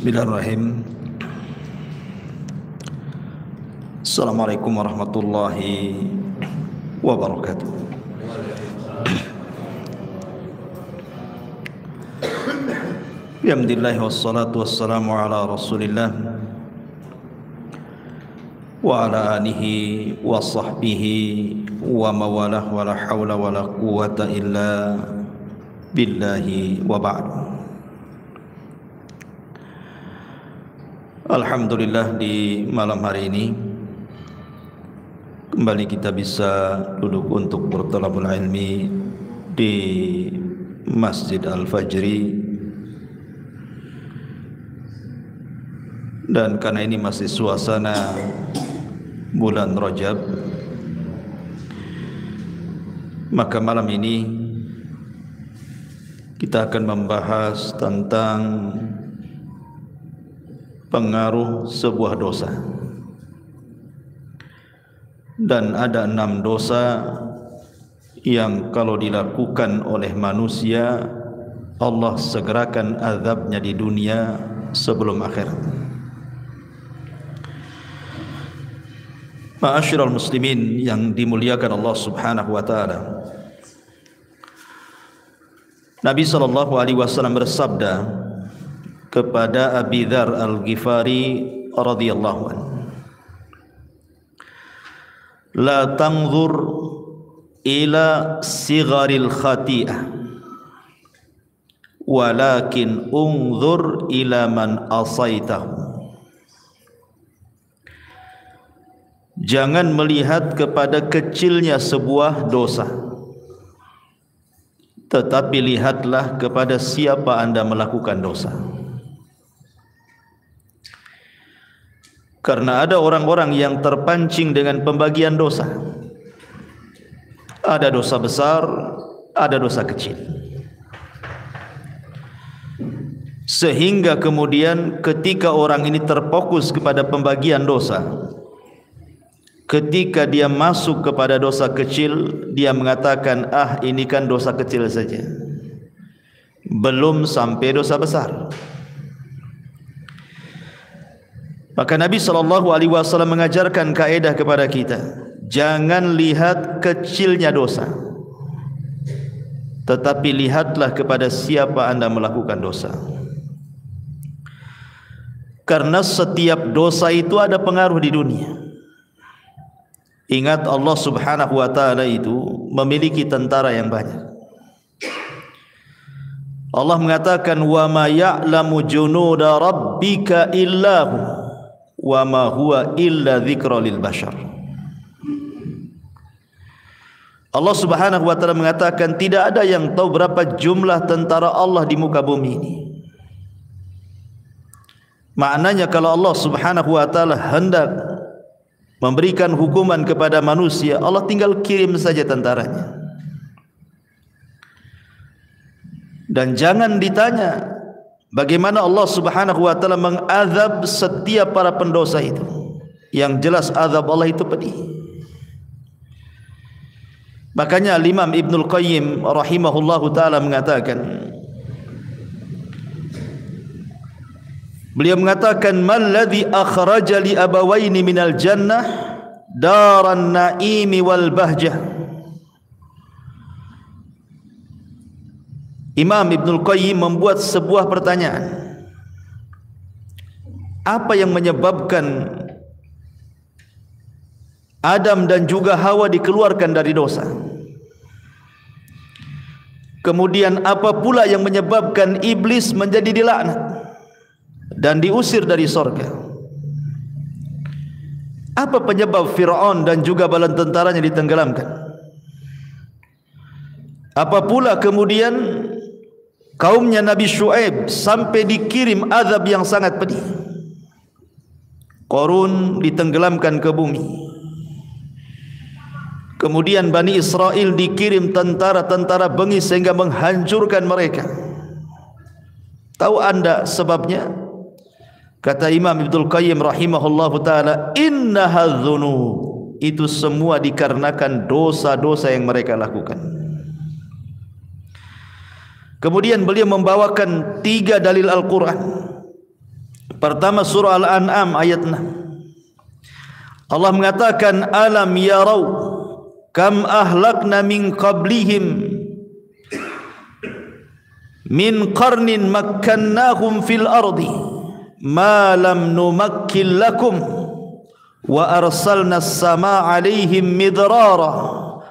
Bismillahirrahmanirrahim. Assalamualaikum warahmatullahi wabarakatuh. Alhamdulillah wassalatu wassalamu ala Rasulillah wa ala alihi wa sahbihi wa mawalah wa la hawla wa la quwwata illa billahi wa ba'd. Alhamdulillah, di malam hari ini kembali kita bisa duduk untuk bertalabul ilmi di Masjid Al-Fajri, dan karena ini masih suasana bulan Rajab, maka malam ini kita akan membahas tentang pengaruh sebuah dosa. Dan ada 6 dosa yang kalau dilakukan oleh manusia, Allah segerakan azabnya di dunia sebelum akhirat. Ma'asyiral muslimin yang dimuliakan Allah Subhanahu wa taala, Nabi sallallahu alaihi wasallam bersabda kepada Abi Dzar Al-Ghifari radhiyallahu anhu, la tanzur ila sigharil khati'ah walakin unzur ila man asaitahu. Jangan melihat kepada kecilnya sebuah dosa, tetapi lihatlah kepada siapa Anda melakukan dosa. Karena ada orang-orang yang terpancing dengan pembagian dosa. Ada dosa besar, ada dosa kecil. Sehingga kemudian ketika orang ini terfokus kepada pembagian dosa, ketika dia masuk kepada dosa kecil, dia mengatakan, ini kan dosa kecil saja, belum sampai dosa besar. Maka Nabi SAW mengajarkan kaedah kepada kita, jangan lihat kecilnya dosa, tetapi lihatlah kepada siapa Anda melakukan dosa. Karena setiap dosa itu ada pengaruh di dunia. Ingat, Allah Subhanahu wa taala itu memiliki tentara yang banyak. Allah mengatakan, wa ma ya'lamu junuda rabbika illahu wa ma huwa illa dzikra lil bashar. Allah Subhanahu wa taala mengatakan, tidak ada yang tahu berapa jumlah tentara Allah di muka bumi ini. Maknanya kalau Allah Subhanahu wa taala hendak memberikan hukuman kepada manusia, Allah tinggal kirim saja tentaranya. Dan jangan ditanya bagaimana Allah Subhanahu wa taala mengazab setiap para pendosa itu. Yang jelas azab Allah itu pedih. Makanya Imam Ibnul Qayyim rahimahullahu taala mengatakan, beliau mengatakan, malladzi akhraja li abawaini minal jannah daran naimi wal bahjah. Imam Ibnul Qayyim membuat sebuah pertanyaan, apa yang menyebabkan Adam dan juga Hawa dikeluarkan dari dosa? Kemudian apa pula yang menyebabkan iblis menjadi dilaknat dan diusir dari sorga? Apa penyebab Fir'aun dan juga bala tentaranya ditenggelamkan? Apa pula kemudian kaumnya Nabi Syuaib sampai dikirim azab yang sangat pedih? Qarun ditenggelamkan ke bumi. Kemudian Bani Israel dikirim tentara-tentara bengis sehingga menghancurkan mereka. Tahu Anda sebabnya? Kata Imam Ibnul Qayyim rahimahullahu taala, innaha dzunub, itu semua dikarenakan dosa-dosa yang mereka lakukan. Kemudian beliau membawakan 3 dalil Al-Quran Pertama surah Al-An'am ayat 6. Allah mengatakan alam yarau kam ahlakna min qablihim min qarnin makkannahum fil ardi ma lam numakkil lakum wa arsalna as-samaa'a 'alaihim midrara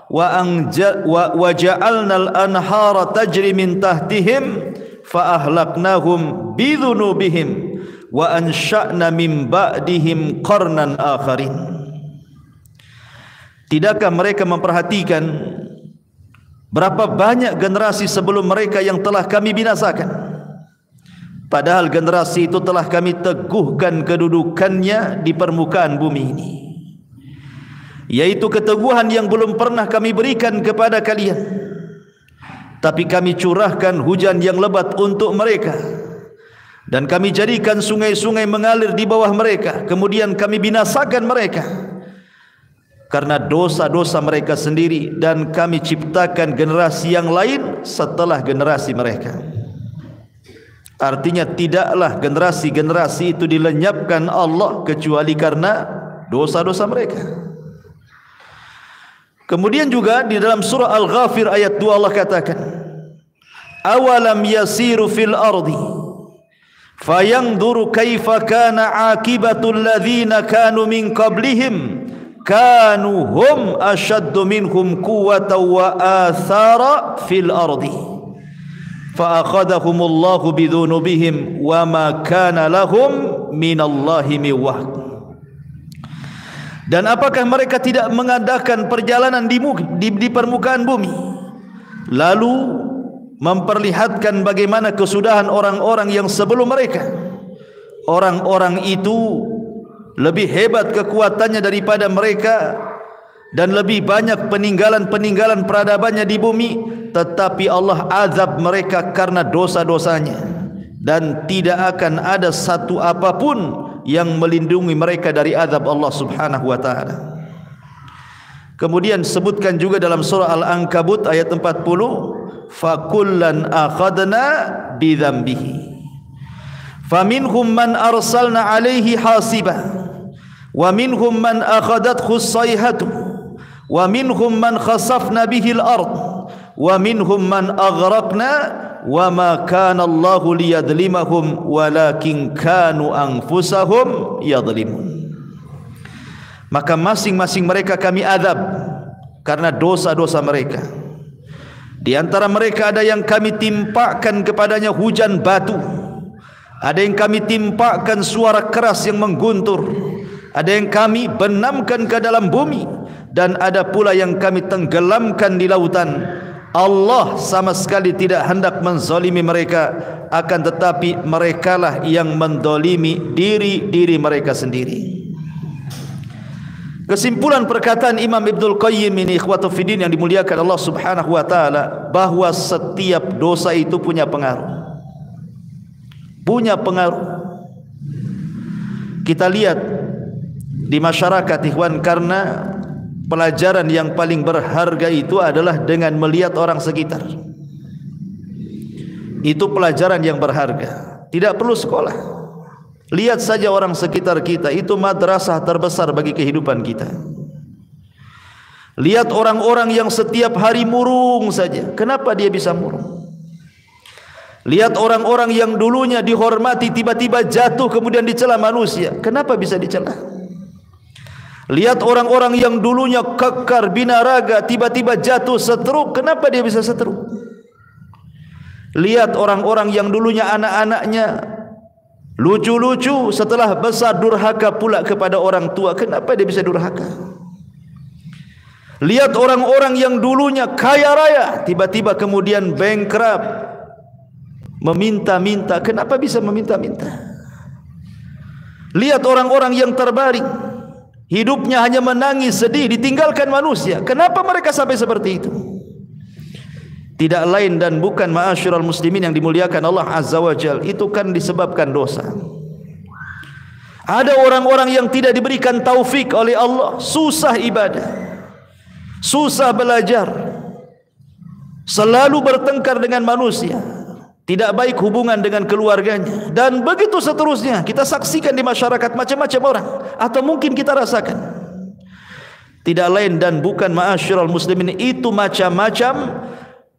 wa ja'alna al-anhara tajri min tahtihim fa ahlaknahum bidhunubihim wa ansha'na min ba'dihim qarnan akharin. Tidakkah mereka memperhatikan berapa banyak generasi sebelum mereka yang telah kami binasakan, padahal generasi itu telah kami teguhkan kedudukannya di permukaan bumi ini, yaitu keteguhan yang belum pernah kami berikan kepada kalian. Tapi kami curahkan hujan yang lebat untuk mereka, dan kami jadikan sungai-sungai mengalir di bawah mereka. Kemudian kami binasakan mereka karena dosa-dosa mereka sendiri, dan kami ciptakan generasi yang lain setelah generasi mereka. Artinya tidaklah generasi-generasi itu dilenyapkan Allah kecuali karena dosa-dosa mereka. Kemudian juga di dalam surah Al-Ghafir ayat 2 Allah katakan awalam yasiru fil ardi fayanzuru kaifa kana aqibatul ladzina kanu min qablihim kanu hum ashaddu minhum quwwatan wa athara fil ardi fa akhadhahumullahu bidhunubihim wa ma kana lahum minallahi min wahq. Dan apakah mereka tidak mengadakan perjalanan di permukaan bumi, lalu memperlihatkan bagaimana kesudahan orang-orang yang sebelum mereka? Orang-orang itu lebih hebat kekuatannya daripada mereka, dan lebih banyak peninggalan-peninggalan peradabannya di bumi, tetapi Allah azab mereka karena dosa-dosanya, dan tidak akan ada satu apapun yang melindungi mereka dari azab Allah Subhanahu wa taala. Kemudian sebutkan juga dalam surah Al-Ankabut ayat 40 fakullan akhadna bidzambihi faminhum man arsalna alaihi hasiba wa minhum man akhadathu as-sayhatu wa minhum man khasafna bihi al-ard wa minhum man aghraqna wa ma kana Allahu liyadlimahum walakin kanu anfusahum yadlimun. Maka masing-masing mereka kami azab karena dosa-dosa mereka. Di antara mereka ada yang kami timpakan kepadanya hujan batu, ada yang kami timpakan suara keras yang mengguntur, ada yang kami benamkan ke dalam bumi, dan ada pula yang kami tenggelamkan di lautan. Allah sama sekali tidak hendak menzalimi mereka, akan tetapi merekalah yang mendolimi diri mereka sendiri. Kesimpulan perkataan Imam Ibnul Qayyim ini, ikhwatu fiddin yang dimuliakan Allah Subhanahu wa taala, bahwa setiap dosa itu punya pengaruh. Punya pengaruh. Kita lihat di masyarakat, ikhwan, karena pelajaran yang paling berharga itu adalah dengan melihat orang sekitar. Itu pelajaran yang berharga. Tidak perlu sekolah. Lihat saja orang sekitar kita, itu madrasah terbesar bagi kehidupan kita. Lihat orang-orang yang setiap hari murung saja. Kenapa dia bisa murung? Lihat orang-orang yang dulunya dihormati tiba-tiba jatuh kemudian dicela manusia. Kenapa bisa dicela? Lihat orang-orang yang dulunya kekar binaraga tiba-tiba jatuh stroke. Kenapa dia bisa stroke? Lihat orang-orang yang dulunya anak-anaknya lucu-lucu, setelah besar durhaka pula kepada orang tua. Kenapa dia bisa durhaka? Lihat orang-orang yang dulunya kaya raya tiba-tiba kemudian bankrupt, meminta-minta. Kenapa bisa meminta-minta? Lihat orang-orang yang terbaring, hidupnya hanya menangis, sedih, ditinggalkan manusia. Kenapa mereka sampai seperti itu? Tidak lain dan bukan, ma'asyiral muslimin yang dimuliakan Allah Azza wa Jalla, itu kan disebabkan dosa. Ada orang-orang yang tidak diberikan taufik oleh Allah, susah ibadah, susah belajar, selalu bertengkar dengan manusia, tidak baik hubungan dengan keluarganya, dan begitu seterusnya. Kita saksikan di masyarakat macam-macam orang, atau mungkin kita rasakan. Tidak lain dan bukan, ma'asyiral muslimin, itu macam-macam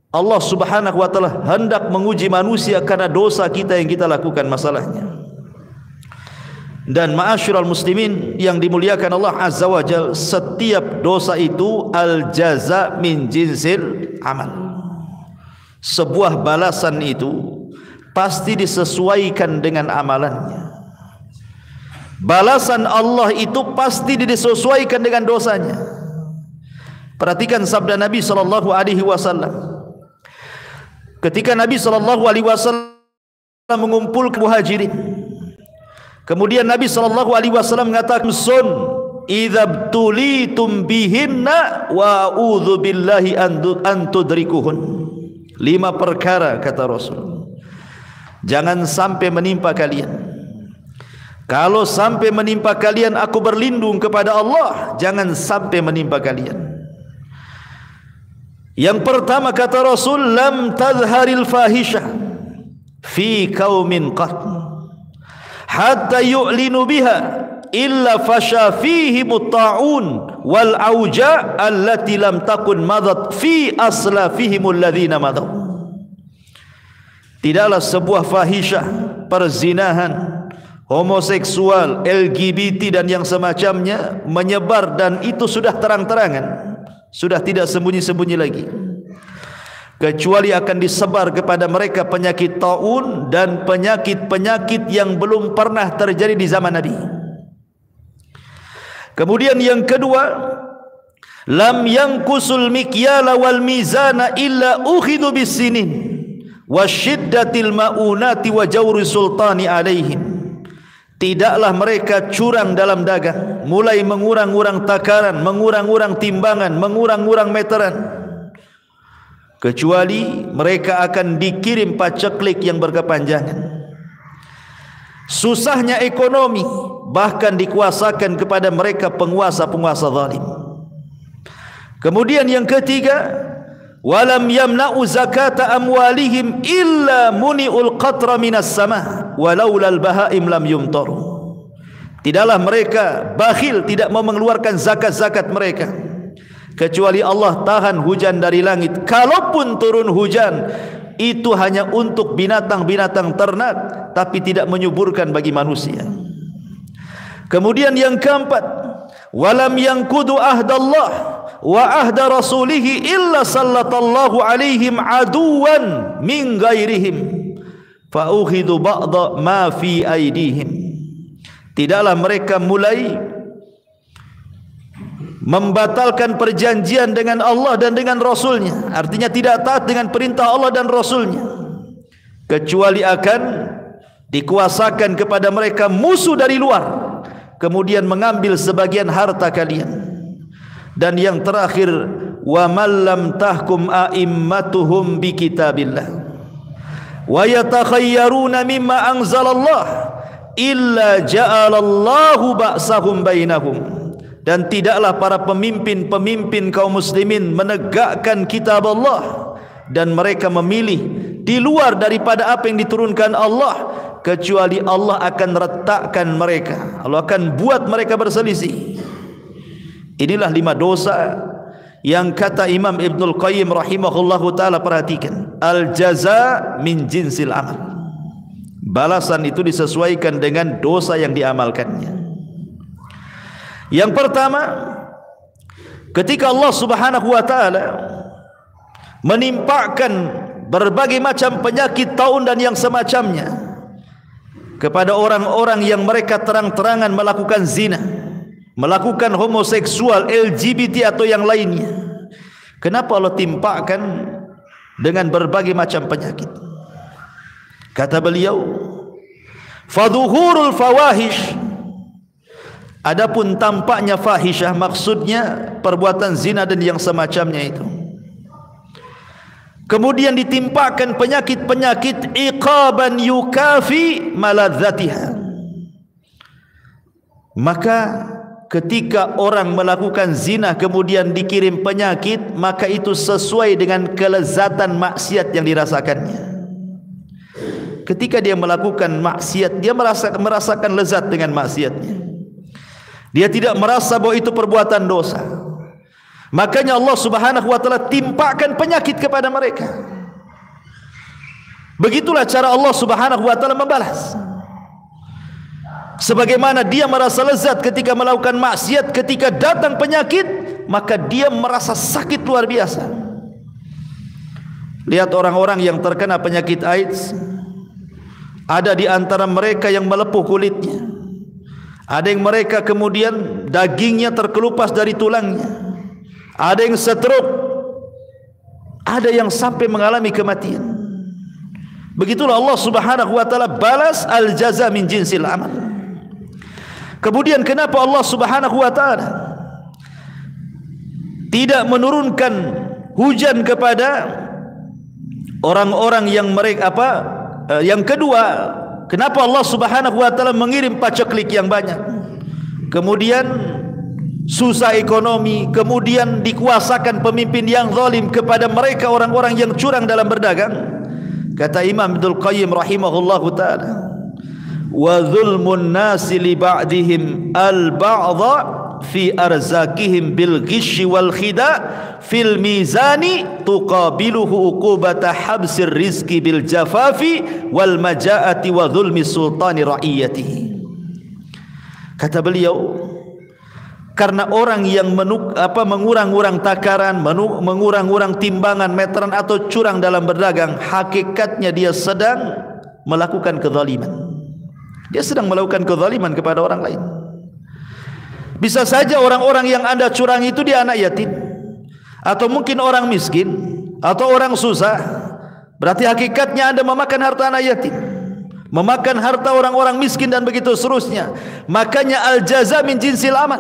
Allah subhanahu wa ta'ala hendak menguji manusia karena dosa kita yang kita lakukan masalahnya. Dan ma'asyiral muslimin yang dimuliakan Allah azza wa jal, setiap dosa itu al-jaza min jinsil amal. Sebuah balasan itu pasti disesuaikan dengan amalannya. Balasan Allah itu pasti disesuaikan dengan dosanya. Perhatikan sabda Nabi sallallahu alaihi wasallam. Ketika Nabi sallallahu alaihi wasallam mengumpulkan muhajirin, kemudian Nabi sallallahu alaihi wasallam mengatakan, "Sun idza tulitum bihinna wa a'udzu billahi an tudrikuhun." 5 perkara kata Rasul, jangan sampai menimpa kalian. Kalau sampai menimpa kalian, aku berlindung kepada Allah, jangan sampai menimpa kalian. Yang pertama kata Rasul, lam tazharil fahisha fi qaumin qat hatta yu'linu biha illa fasha fihi mutta'un wal auja allati lam takun madat fi aslafihim alladhina madaw. Tidaklah sebuah fahisyah, perzinahan, homoseksual, LGBT dan yang semacamnya menyebar, dan itu sudah terang-terangan, sudah tidak sembunyi-sembunyi lagi, kecuali akan disebar kepada mereka penyakit taun dan penyakit-penyakit yang belum pernah terjadi di zaman Nabi. Kemudian yang kedua, lam yanqusul mikyala wal mizana illa ukhidhu bisinin wasyiddatil maunati wa jawri sultani alaihim. Tidaklah mereka curang dalam dagang, mulai mengurang-urang takaran, mengurang-urang timbangan, mengurang-urang meteran, kecuali mereka akan dikirim paceklik yang berkepanjangan. Susahnya ekonomi bahkan dikuasakan kepada mereka penguasa-penguasa zalim. Kemudian yang ketiga, walam yamna'u zakata amwalihim illa muni'ul qatra minas sama walaulal bahaim lam yumtaru. Tidaklah mereka bakhil, tidak mau mengeluarkan zakat-zakat mereka, kecuali Allah tahan hujan dari langit. Kalaupun turun hujan, itu hanya untuk binatang-binatang ternak, tapi tidak menyuburkan bagi manusia. Kemudian yang keempat, walam yanqudu ahdallah wa ahda rasulihi illa sallatallahu alaihim aduwan min ghairihim fa ukhidu ba'da ma fi aidihim. Tidaklah mereka mulai membatalkan perjanjian dengan Allah dan dengan Rasulnya, artinya tidak taat dengan perintah Allah dan Rasulnya, kecuali akan dikuasakan kepada mereka musuh dari luar, kemudian mengambil sebagian harta kalian. Dan yang terakhir, wa man lam tahkum a'immatuhum bi kitabillah wa yatakhayyaruna mimma anzalallah illa ja'alallahu ba'sahum bainahum. Dan tidaklah para pemimpin-pemimpin kaum muslimin menegakkan kitab Allah, dan mereka memilih di luar daripada apa yang diturunkan Allah, kecuali Allah akan retakkan mereka, Allah akan buat mereka berselisih. Inilah 5 dosa yang kata Imam Ibnul Qayyim rahimahullahu ta'ala, perhatikan, al-jaza min jinsil amal. Balasan itu disesuaikan dengan dosa yang diamalkannya. Yang pertama, ketika Allah subhanahu wa ta'ala menimpakan berbagai macam penyakit taun dan yang semacamnya kepada orang-orang yang mereka terang-terangan melakukan zina, melakukan homoseksual, LGBT atau yang lainnya, kenapa Allah timpakan dengan berbagai macam penyakit? Kata beliau, fadhuhurul fawahish, adapun tampaknya fahisyah, maksudnya perbuatan zina dan yang semacamnya itu, kemudian ditimpakan penyakit-penyakit iqaban yukafi maladzatiha. Maka ketika orang melakukan zina kemudian dikirim penyakit, maka itu sesuai dengan kelezatan maksiat yang dirasakannya. Ketika dia melakukan maksiat, dia merasakan lezat dengan maksiatnya. Dia tidak merasa bahwa itu perbuatan dosa. Makanya Allah Subhanahu wa taala timpakan penyakit kepada mereka. Begitulah cara Allah Subhanahu wa taala membalas. Sebagaimana dia merasa lezat ketika melakukan maksiat, ketika datang penyakit, maka dia merasa sakit luar biasa. Lihat orang-orang yang terkena penyakit AIDS, ada di antara mereka yang melepuh kulitnya, ada yang mereka kemudian dagingnya terkelupas dari tulangnya, ada yang stroke, ada yang sampai mengalami kematian. Begitulah Allah Subhanahu wa taala balas al-jaza min jinsil amal. Kemudian kenapa Allah Subhanahu wa taala tidak menurunkan hujan kepada orang-orang yang mereka yang kedua, kenapa Allah Subhanahu wa taala mengirim paceklik yang banyak, kemudian susah ekonomi, kemudian dikuasakan pemimpin yang zalim kepada mereka orang-orang yang curang dalam berdagang? Kata Imam Ibnul Qayyim rahimahullahu taala, wa zulmun nasi li ba'dihim al-ba'dha fi arzakihim bil ghishi wal khida fil mizani tuqabiluhu uqubata habsir rizqi bil jafafi wal majaati wa zulmi sultani ra'iyatihi. Kata beliau, karena orang yang mengurang-urang takaran, mengurang-urang timbangan meteran atau curang dalam berdagang, hakikatnya dia sedang melakukan kezaliman. Dia sedang melakukan kezaliman kepada orang lain. Bisa saja orang-orang yang Anda curang itu dia anak yatim, atau mungkin orang miskin, atau orang susah. Berarti hakikatnya Anda memakan harta anak yatim, memakan harta orang-orang miskin, dan begitu seterusnya. Makanya al-jaza min jinsil amal.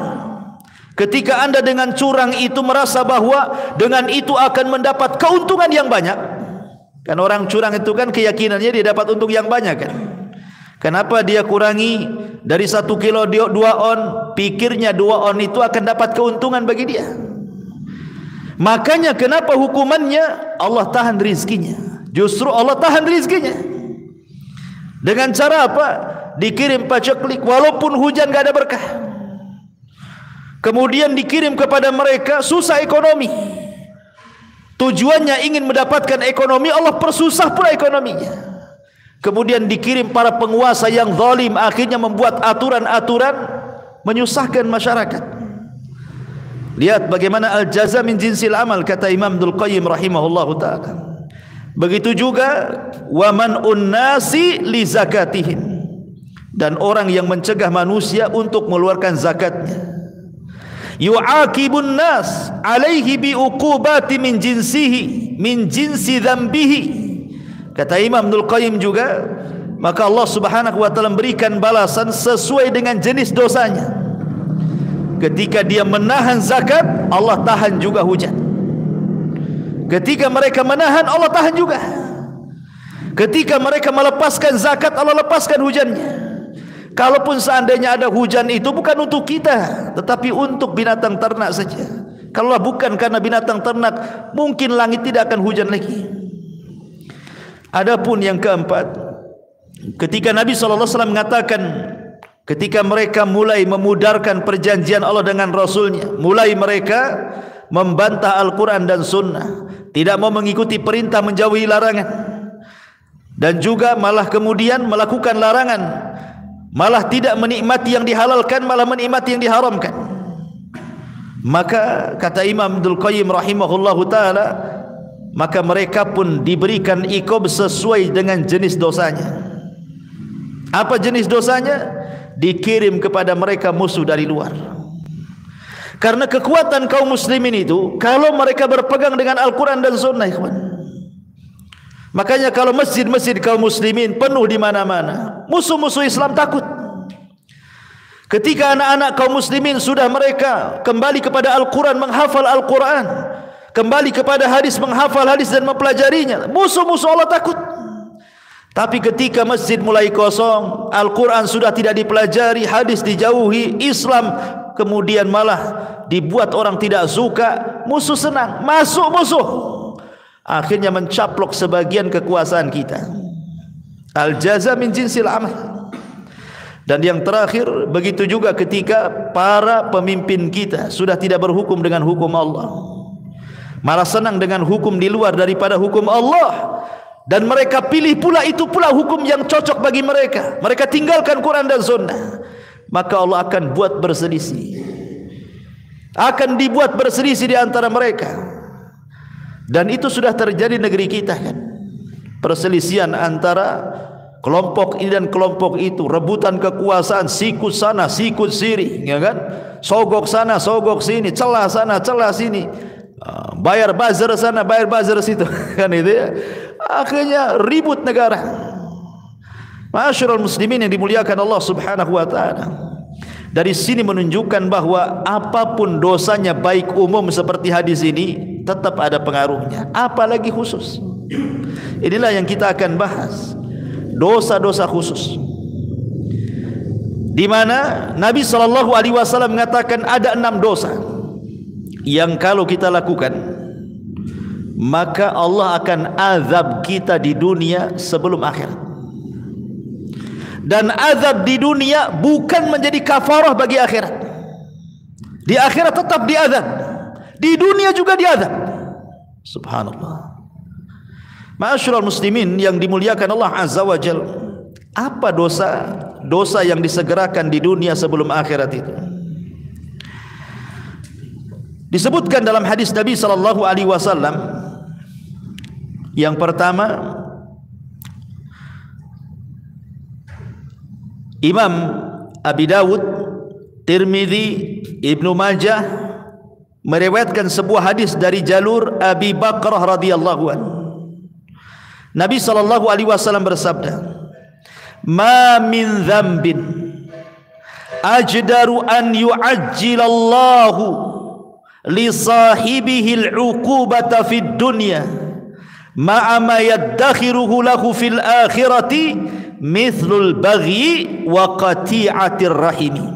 Ketika Anda dengan curang itu merasa bahwa dengan itu akan mendapat keuntungan yang banyak. Kan orang curang itu kan keyakinannya dia dapat untung yang banyak kan. Kenapa dia kurangi dari 1 kilo 2 on, pikirnya 2 on itu akan dapat keuntungan bagi dia. Makanya kenapa hukumannya Allah tahan rizkinya. Justru Allah tahan rizkinya. Dengan cara apa? Dikirim paceklik, walaupun hujan gak ada berkah. Kemudian dikirim kepada mereka susah ekonomi. Tujuannya ingin mendapatkan ekonomi, Allah persusah pula ekonominya. Kemudian dikirim para penguasa yang zalim, akhirnya membuat aturan-aturan menyusahkan masyarakat. Lihat bagaimana al-jaza min jinsil amal, kata Imam Ibnul Qayyim rahimahullahu ta'ala. Begitu juga wa man'un nasi li zakatihim, dan orang yang mencegah manusia untuk mengeluarkan zakatnya. Yu'aqibun nas alaihi bi uqubati min jinsihi min jinsi dzambihi. Kata Imam Ibnul Qayyim juga, maka Allah Subhanahu wa taala memberikan balasan sesuai dengan jenis dosanya. Ketika dia menahan zakat, Allah tahan juga hujan. Ketika mereka menahan, Allah tahan juga. Ketika mereka melepaskan zakat, Allah lepaskan hujannya. Kalaupun seandainya ada hujan itu bukan untuk kita, tetapi untuk binatang ternak saja. Kalau bukan karena binatang ternak, mungkin langit tidak akan hujan lagi. Adapun yang keempat, ketika Nabi SAW mengatakan, ketika mereka mulai memudarkan perjanjian Allah dengan Rasulnya, mulai mereka membantah Al-Quran dan Sunnah, tidak mau mengikuti perintah, menjauhi larangan, dan juga malah kemudian melakukan larangan, malah tidak menikmati yang dihalalkan, malah menikmati yang diharamkan. Maka kata Imam Ibnul Qayyim rahimahullahu ta'ala, maka mereka pun diberikan iqab sesuai dengan jenis dosanya. Apa jenis dosanya? Dikirim kepada mereka musuh dari luar. Karena kekuatan kaum muslimin itu, kalau mereka berpegang dengan Al-Quran dan Sunnah, ikhwan. Makanya kalau masjid-masjid kaum muslimin penuh di mana-mana, musuh-musuh Islam takut. Ketika anak-anak kaum muslimin sudah mereka kembali kepada Al-Quran, menghafal Al-Quran, kembali kepada hadis, menghafal hadis dan mempelajarinya, musuh-musuh Allah takut. Tapi ketika masjid mulai kosong, Al-Quran sudah tidak dipelajari, hadis dijauhi, Islam kemudian malah dibuat orang tidak suka, musuh senang, masuk musuh, akhirnya mencaplok sebagian kekuasaan kita. Al-jaza min jinsil amal. Dan yang terakhir, begitu juga ketika para pemimpin kita sudah tidak berhukum dengan hukum Allah, malah senang dengan hukum di luar daripada hukum Allah, dan mereka pilih pula itu pula hukum yang cocok bagi mereka. Mereka tinggalkan Quran dan Sunnah, maka Allah akan buat berselisih, akan dibuat berselisih di antara mereka. Dan itu sudah terjadi negeri kita kan, perselisihan antara kelompok ini dan kelompok itu, rebutan kekuasaan, sikut sana, sikut sini, ya kan? Sogok sana, sogok sini, celah sana, celah sini, bayar buzzer sana, bayar buzzer situ, kan itu ya. Akhirnya ribut negara. Ma'asyiral muslimin yang dimuliakan Allah Subhanahu wa taala. Dari sini menunjukkan bahwa apapun dosanya, baik umum seperti hadis ini, tetap ada pengaruhnya, apalagi khusus. Inilah yang kita akan bahas, dosa-dosa khusus, di mana Nabi SAW mengatakan ada 6 dosa yang kalau kita lakukan, maka Allah akan azab kita di dunia sebelum akhirat. Dan azab di dunia bukan menjadi kafarah bagi akhirat. Di akhirat tetap diazab, di dunia juga diazab. Subhanallah. Ma'asyiral muslimin yang dimuliakan Allah Azza wa Jalla, apa dosa yang disegerakan di dunia sebelum akhirat itu? Disebutkan dalam hadis Nabi sallallahu alaihi wasallam, yang pertama, Imam Abi Dawud, Tirmidzi, Ibnu Majah meriwayatkan sebuah hadis dari jalur Abi Bakrah radhiyallahu anhu. Nabi sallallahu alaihi wasallam bersabda, "Ma min dzambin ajdaru an yu'ajjilallahu li sahibihi al-'uqubata fid dunya ma'a ma yaddakhiruhu lahu fil akhirati mithlul baghi wa qati'atir rahim."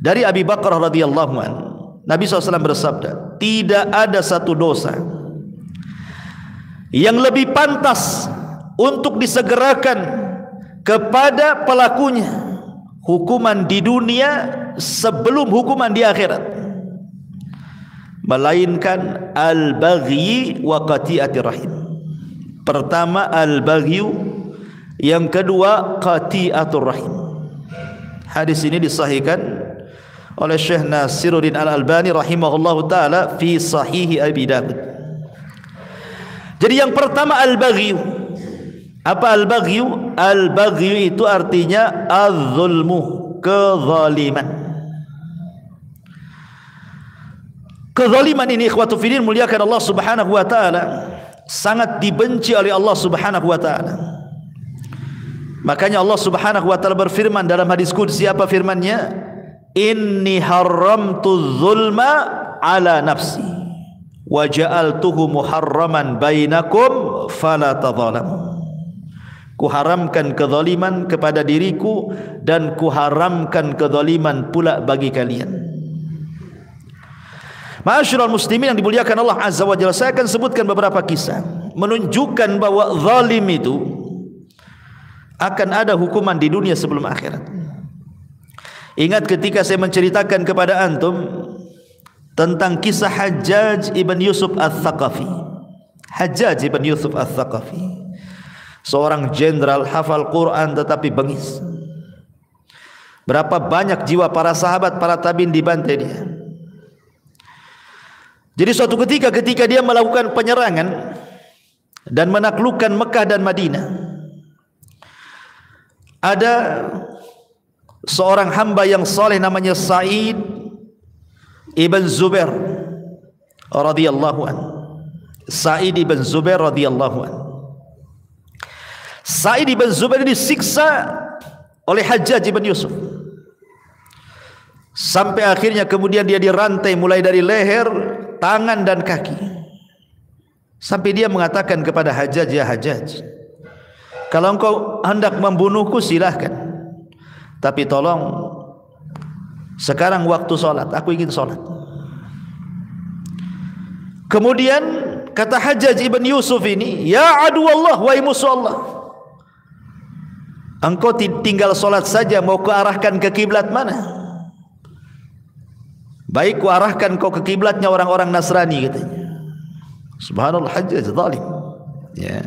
Dari Abi Bakrah radhiyallahu anhu, Nabi SAW bersabda, tidak ada satu dosa yang lebih pantas untuk disegerakan kepada pelakunya hukuman di dunia sebelum hukuman di akhirat, melainkan al-baghi wa qati'atir rahim. Pertama al-baghi, yang kedua qati'atur rahim. Hadis ini disahihkan oleh Syekh Nasiruddin Al-Albani rahimahullahu taala fi Sahih Abi Dawud. Jadi yang pertama al-baghi. Apa al-baghi? Al-baghi itu artinya az-zulmu, kezaliman. Kezaliman ini ikhwatu fillah muliakan Allah Subhanahu wa taala, sangat dibenci oleh Allah Subhanahu wa taala. Makanya Allah Subhanahu wa taala berfirman dalam hadis qudsi, apa firman-Nya? Inni haramtu zulma ala nafsi wa ja'altuhu muharraman bainakum fala tadhalamu. Kuharamkan kezaliman kepada diriku dan kuharamkan kezaliman pula bagi kalian. Ma'asyiral muslimin yang dimuliakan Allah Azza wa Jalla, saya akan sebutkan beberapa kisah menunjukkan bahwa zalim itu akan ada hukuman di dunia sebelum akhirat. Ingat ketika saya menceritakan kepada antum tentang kisah Hajjaj ibn Yusuf al-Thaqafi. Hajjaj ibn Yusuf al-Thaqafi, seorang jenderal hafal Quran tetapi bengis. Berapa banyak jiwa para sahabat, para tabi'in dibantai dia. Jadi suatu ketika dia melakukan penyerangan dan menaklukkan Mekah dan Madinah, ada seorang hamba yang saleh namanya Sa'id ibn Zubair radhiyallahu anhu. Sa'id ibn Zubair radhiyallahu anhu. Sa'id ibn Zubair disiksa oleh Hajjaj ibn Yusuf sampai akhirnya kemudian dia dirantai mulai dari leher, tangan dan kaki, sampai dia mengatakan kepada Hajjaj, ya Hajjaj, kalau engkau hendak membunuhku silahkan, tapi tolong sekarang waktu sholat, aku ingin sholat. Kemudian kata Hajjaj ibn Yusuf ini, ya adu Allah, wahai musuh Allah, Engkau tinggal solat saja, mau kuarahkan ke kiblat mana? Baik kuarahkan kau ke kiblatnya orang-orang Nasrani katanya. Subhanallah, Hajjaj zalim. Ya.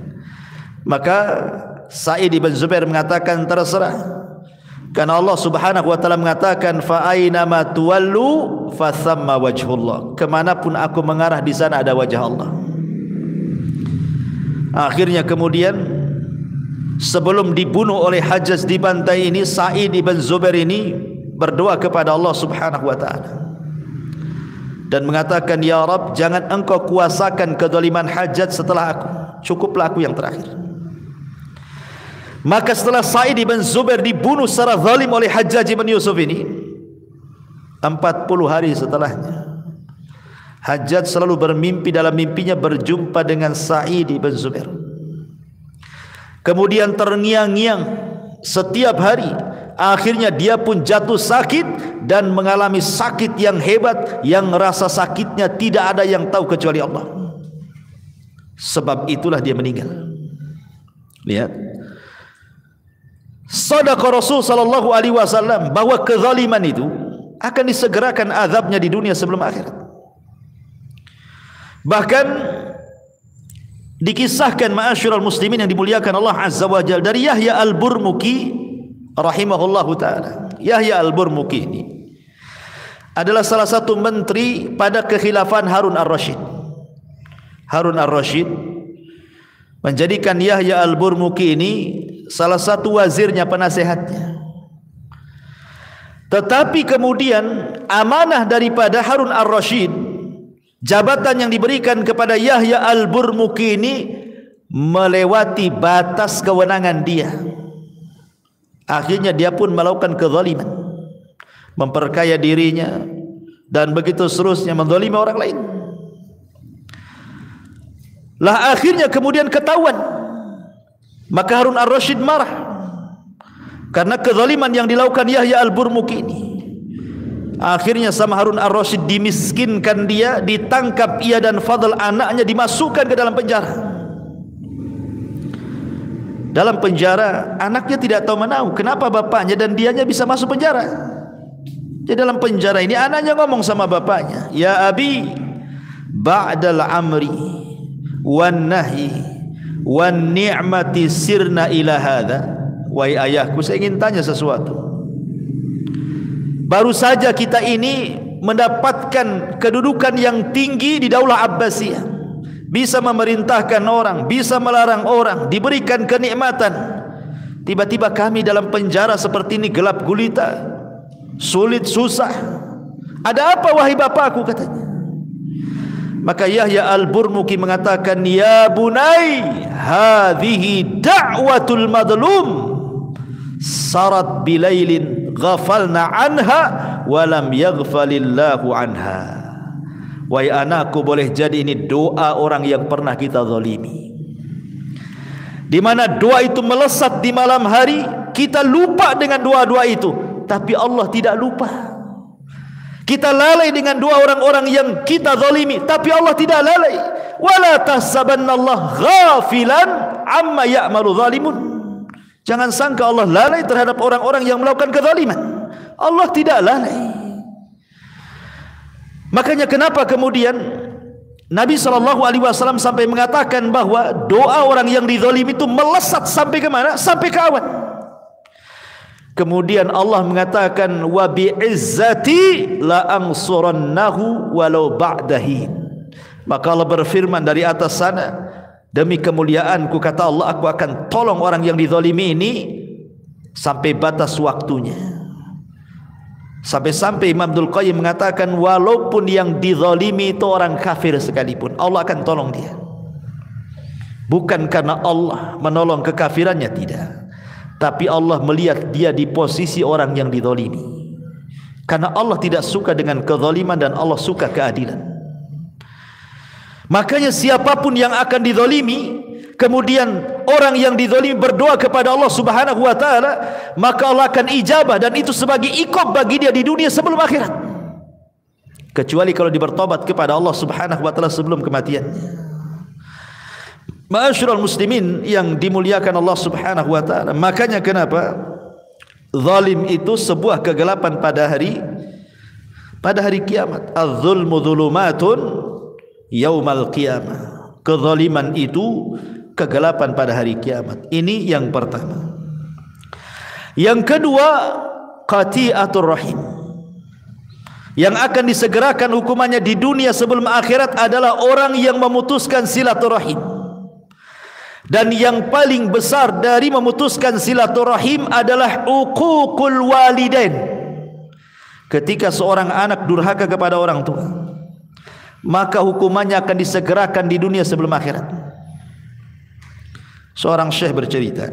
Maka Sa'id ibn Zubair mengatakan terserah. Karena Allah Subhanahu wa taala mengatakan fa aina ma tuwallu fa thamma wajhullah. Kemanapun aku mengarah di sana ada wajah Allah. Akhirnya kemudian sebelum dibunuh oleh Hajjaj di pantai ini, Sa'id ibn Zubair ini berdoa kepada Allah Subhanahu wa taala dan mengatakan, ya Rabb, jangan engkau kuasakan kezaliman Hajjaj setelah aku, cukuplah aku yang terakhir. Maka setelah Sa'id ibn Zubair dibunuh secara zalim oleh Hajjaj ibn Yusuf ini, 40 hari setelahnya Hajjaj selalu bermimpi, dalam mimpinya berjumpa dengan Sa'id ibn Zubair. Kemudian terngiang-ngiang setiap hari. Akhirnya dia pun jatuh sakit dan mengalami sakit yang hebat, yang rasa sakitnya tidak ada yang tahu kecuali Allah. Sebab itulah dia meninggal. Lihat, sadaqa Rasul sallallahu alaihi wasallam bahwa kezaliman itu akan disegerakan azabnya di dunia sebelum akhirat. Bahkan dikisahkan ma'asyiral muslimin yang dimuliakan Allah Azza wa Jalla dari Yahya al-Burmuki rahimahullahu taala. Yahya al-Burmuki ini adalah salah satu menteri pada kekhilafan Harun ar-Rasyid. Harun ar-Rasyid menjadikan Yahya al-Burmuki ini salah satu wazirnya, penasehatnya. Tetapi kemudian amanah daripada Harun ar-Rasyid, jabatan yang diberikan kepada Yahya al-Burmuki ini melewati batas kewenangan dia. Akhirnya dia pun melakukan kezaliman, memperkaya dirinya dan begitu seterusnya, menzalimi orang lain. Lah akhirnya kemudian ketahuan. Maka Harun ar-Rasyid marah karena kezaliman yang dilakukan Yahya al-Burmuki ini. Akhirnya sama Harun ar-Rasyid dimiskinkan dia, ditangkap ia dan Fadl anaknya, dimasukkan ke dalam penjara. Dalam penjara anaknya tidak tahu menahu kenapa bapaknya dan dianya bisa masuk penjara. Di dalam penjara ini anaknya ngomong sama bapaknya, ya abi, ba'dal amri wan nahi wan ni'mati sirna ila hadha. Wahai ayahku, saya ingin tanya sesuatu. Baru saja kita ini mendapatkan kedudukan yang tinggi di Daulah Abbasiyah, bisa memerintahkan orang, bisa melarang orang, diberikan kenikmatan. Tiba-tiba kami dalam penjara seperti ini, gelap gulita, sulit, susah. Ada apa wahai bapakku, katanya. Maka Yahya al-Burmuki mengatakan, ya bunai, hadhihi da'watul madlum sarat bilailin ghafalna anha walam yaghfalillahu anha. Wahai anakku, boleh jadi ini doa orang yang pernah kita zalimi, di mana doa itu melesat di malam hari, kita lupa dengan doa-doa itu, tapi Allah tidak lupa. Kita lalai dengan doa orang-orang yang kita zalimi, tapi Allah tidak lalai. Wala tahsabannallaha ghafilan amma ya'malu zalimun. Jangan sangka Allah lalai terhadap orang-orang yang melakukan kezaliman. Allah tidak lalai. Makanya kenapa kemudian Nabi SAW sampai mengatakan bahwa doa orang yang dizalimi itu melesat sampai ke mana? Sampai ke awan. Kemudian Allah mengatakan, wa bi'izzati la ansurannahu walau ba'dahin. Maka Allah berfirman dari atas sana, demi kemuliaanku, kata Allah, aku akan tolong orang yang dizalimi ini sampai batas waktunya. Sampai-sampai Imam Abdul Qayyim mengatakan, walaupun yang dizalimi itu orang kafir sekalipun, Allah akan tolong dia. Bukan karena Allah menolong kekafirannya, tidak, tapi Allah melihat dia di posisi orang yang dizalimi. Karena Allah tidak suka dengan kezaliman dan Allah suka keadilan. Makanya siapapun yang akan dizalimi, kemudian orang yang dizalimi berdoa kepada Allah Subhanahu wa taala, maka Allah akan ijabah, dan itu sebagai iqab bagi dia di dunia sebelum akhirat. Kecuali kalau dia bertobat kepada Allah Subhanahu wa taala sebelum kematiannya. Ma'asyiral muslimin yang dimuliakan Allah Subhanahu wa taala, makanya kenapa zalim itu sebuah kegelapan pada hari kiamat. Az-zulmu dzulumatun yaumal qiyamah. Kezaliman itu kegelapan pada hari kiamat. Ini yang pertama. Yang kedua, qati'atur rahim. Yang akan disegerakan hukumannya di dunia sebelum akhirat adalah orang yang memutuskan silaturahim. Dan yang paling besar dari memutuskan silaturahim adalah uququl walidain. Ketika seorang anak durhaka kepada orang tua, maka hukumannya akan disegerakan di dunia sebelum akhirat. Seorang syekh bercerita,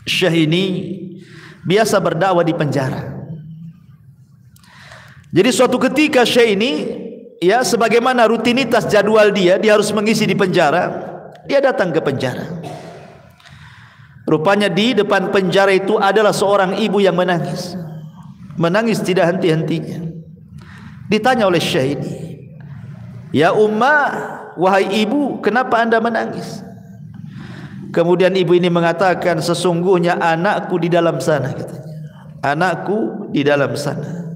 syekh ini biasa berdakwah di penjara. Jadi suatu ketika syekh ini, ya sebagaimana rutinitas jadwal dia harus mengisi di penjara. Dia datang ke penjara. Rupanya di depan penjara itu adalah seorang ibu yang menangis. Menangis tidak henti-hentinya. Ditanya oleh syekh ini, "Ya ummah, wahai ibu, kenapa anda menangis?" Kemudian ibu ini mengatakan, "Sesungguhnya anakku di dalam sana," katanya. "Anakku di dalam sana."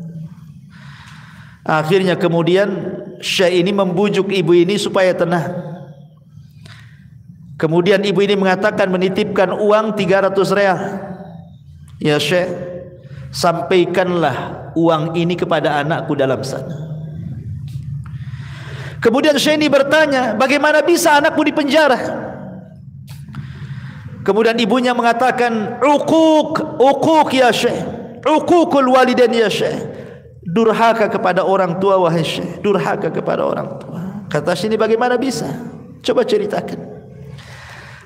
Akhirnya kemudian syekh ini membujuk ibu ini supaya tenang. Kemudian ibu ini mengatakan, menitipkan uang 300 real. "Ya syekh, sampaikanlah uang ini kepada anakku dalam sana." Kemudian syekh ini bertanya, "Bagaimana bisa anakku di penjara?" Kemudian ibunya mengatakan, "Uquq ya syekh, uququl walidain ya syekh." Durhaka kepada orang tua wahai syekh, durhaka kepada orang tua. Kata syekh ini, "Bagaimana bisa? Coba ceritakan."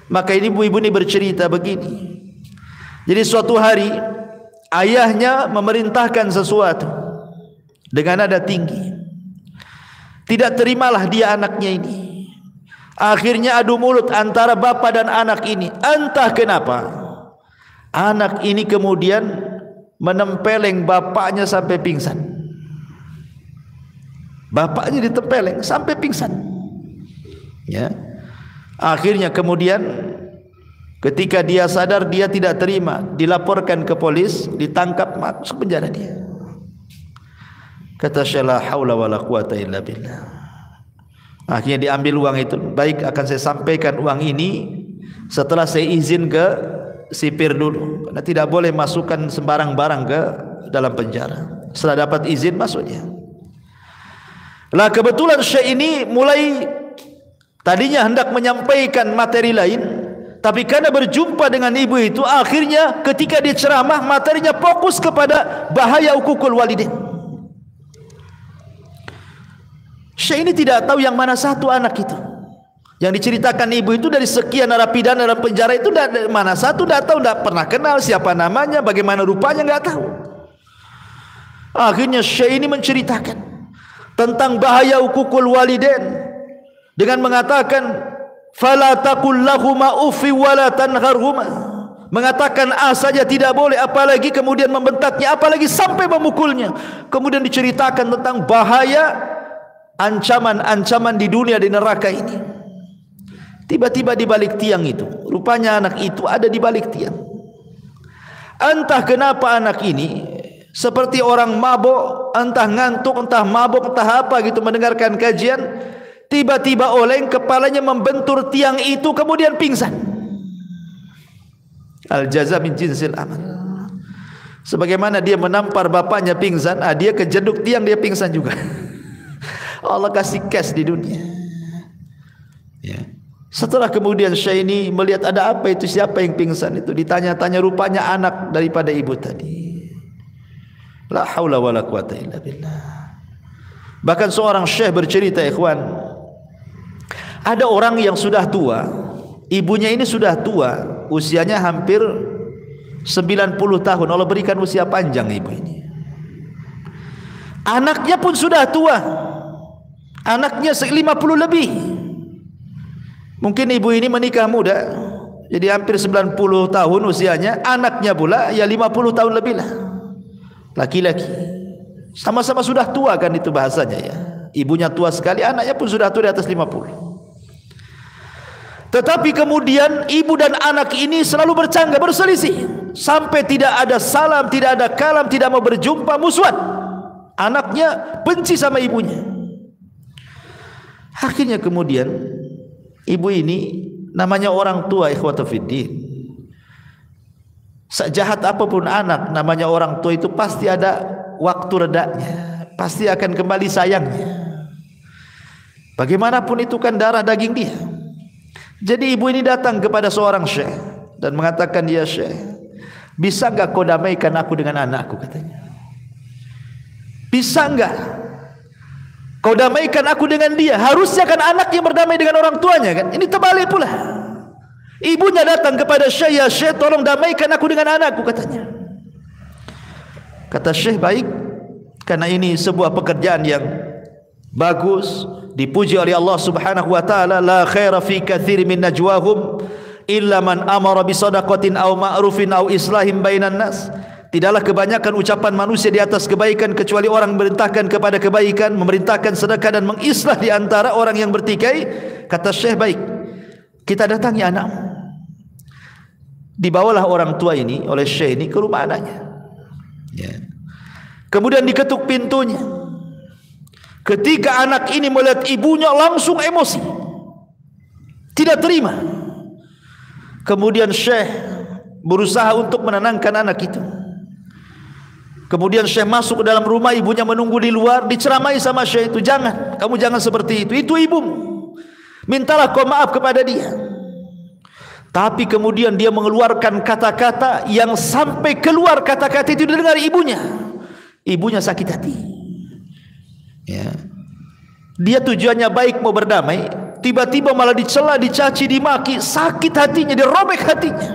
Maka ini ibu-ibu ini bercerita begini. Jadi suatu hari ayahnya memerintahkan sesuatu dengan nada tinggi. Tidak terimalah dia anaknya ini. Akhirnya adu mulut antara bapa dan anak ini. Entah kenapa anak ini kemudian menempeleng bapaknya sampai pingsan. Bapaknya ditempeleng sampai pingsan. Ya. Akhirnya kemudian ketika dia sadar, dia tidak terima, dilaporkan ke polis, ditangkap, masuk penjara dia. Kata syekh, la haula wala quwata illa billah. Akhirnya diambil uang itu. "Baik, akan saya sampaikan uang ini setelah saya izin ke sipir dulu, karena tidak boleh masukkan sembarang barang ke dalam penjara. Setelah dapat izin masuknya." Lah kebetulan syekh ini mulai tadinya hendak menyampaikan materi lain, tapi karena berjumpa dengan ibu itu, akhirnya ketika dia ceramah materinya fokus kepada bahaya uququl walidain. Syekh ini tidak tahu yang mana satu anak itu. Yang diceritakan ibu itu dari sekian narapidana dalam penjara itu, mana satu tidak tahu, tidak pernah kenal siapa namanya, bagaimana rupanya, nggak tahu. Akhirnya syekh ini menceritakan tentang bahaya uququl walidain dengan mengatakan, "Fala taqul lahuma uffi wala tanharhuma." Mengatakan A saja tidak boleh, apalagi kemudian membentaknya, apalagi sampai memukulnya. Kemudian diceritakan tentang bahaya ancaman-ancaman di dunia, di neraka ini. Tiba-tiba di balik tiang itu, rupanya anak itu ada di balik tiang. Entah kenapa anak ini seperti orang mabuk, entah ngantuk, entah mabuk, entah apa gitu, mendengarkan kajian, tiba-tiba oleng, kepalanya membentur tiang itu, kemudian pingsan. Al-jaza min jinsil amal. Sebagaimana dia menampar bapaknya pingsan, dia kejeduk tiang, dia pingsan juga. Allah kasih cash di dunia. Ya. Setelah kemudian syekh ini melihat ada apa itu, siapa yang pingsan itu, ditanya-tanya, rupanya anak daripada ibu tadi. La haula wala quwata illa billah. Bahkan seorang syekh bercerita, ikhwan, ada orang yang sudah tua, ibunya ini sudah tua, usianya hampir 90 tahun. Allah berikan usia panjang ibu ini. Anaknya pun sudah tua, anaknya 50 lebih. Mungkin ibu ini menikah muda, jadi hampir 90 tahun usianya. Anaknya pula ya 50 tahun lebih lah, laki-laki. Sama-sama sudah tua kan itu bahasanya ya. Ibunya tua sekali, anaknya pun sudah tua di atas 50. Tetapi kemudian ibu dan anak ini selalu bercanggah, berselisih, sampai tidak ada salam, tidak ada kalam, tidak mau berjumpa, musuhan. Anaknya benci sama ibunya. Akhirnya kemudian ibu ini, namanya orang tua, ikhwata fiddin, sejahat apapun anak, namanya orang tua itu pasti ada waktu redanya, pasti akan kembali sayangnya. Bagaimanapun itu kan darah daging dia. Jadi ibu ini datang kepada seorang syekh dan mengatakan, ya syekh, bisa enggak kau damaikan aku dengan anakku, katanya. Bisa enggak kau damaikan aku dengan dia? Harusnya kan anak yang berdamai dengan orang tuanya kan. Ini terbalik pula. Ibunya datang kepada syekh, ya syekh, tolong damaikan aku dengan anakku, katanya. Kata syekh, baik, karena ini sebuah pekerjaan yang bagus, dipuji oleh Allah Subhanahu wa taala. La khaira fi katsiri min najwahum illa man amara bi shadaqatin aw ma'rufin aw islahin bainan nas. Tidaklah kebanyakan ucapan manusia di atas kebaikan kecuali orang memerintahkan kepada kebaikan, memerintahkan sedekah dan mengislah di antara orang yang bertikai. Kata syekh, baik, kita datangi anak. Dibawalah orang tua ini oleh syekh ini ke rumah anaknya, ya. Kemudian diketuk pintunya. Ketika anak ini melihat ibunya langsung emosi, tidak terima. Kemudian syekh berusaha untuk menenangkan anak itu. Kemudian syekh masuk ke dalam rumah, ibunya menunggu di luar, diceramai sama syekh itu, jangan, kamu jangan seperti itu ibumu, mintalah kau maaf kepada dia. Tapi kemudian dia mengeluarkan kata-kata yang sampai keluar kata-kata itu didengar ibunya. Ibunya sakit hati, ya. Dia tujuannya baik, mau berdamai, tiba-tiba malah dicela, dicaci, dimaki, sakit hatinya, dirobek hatinya.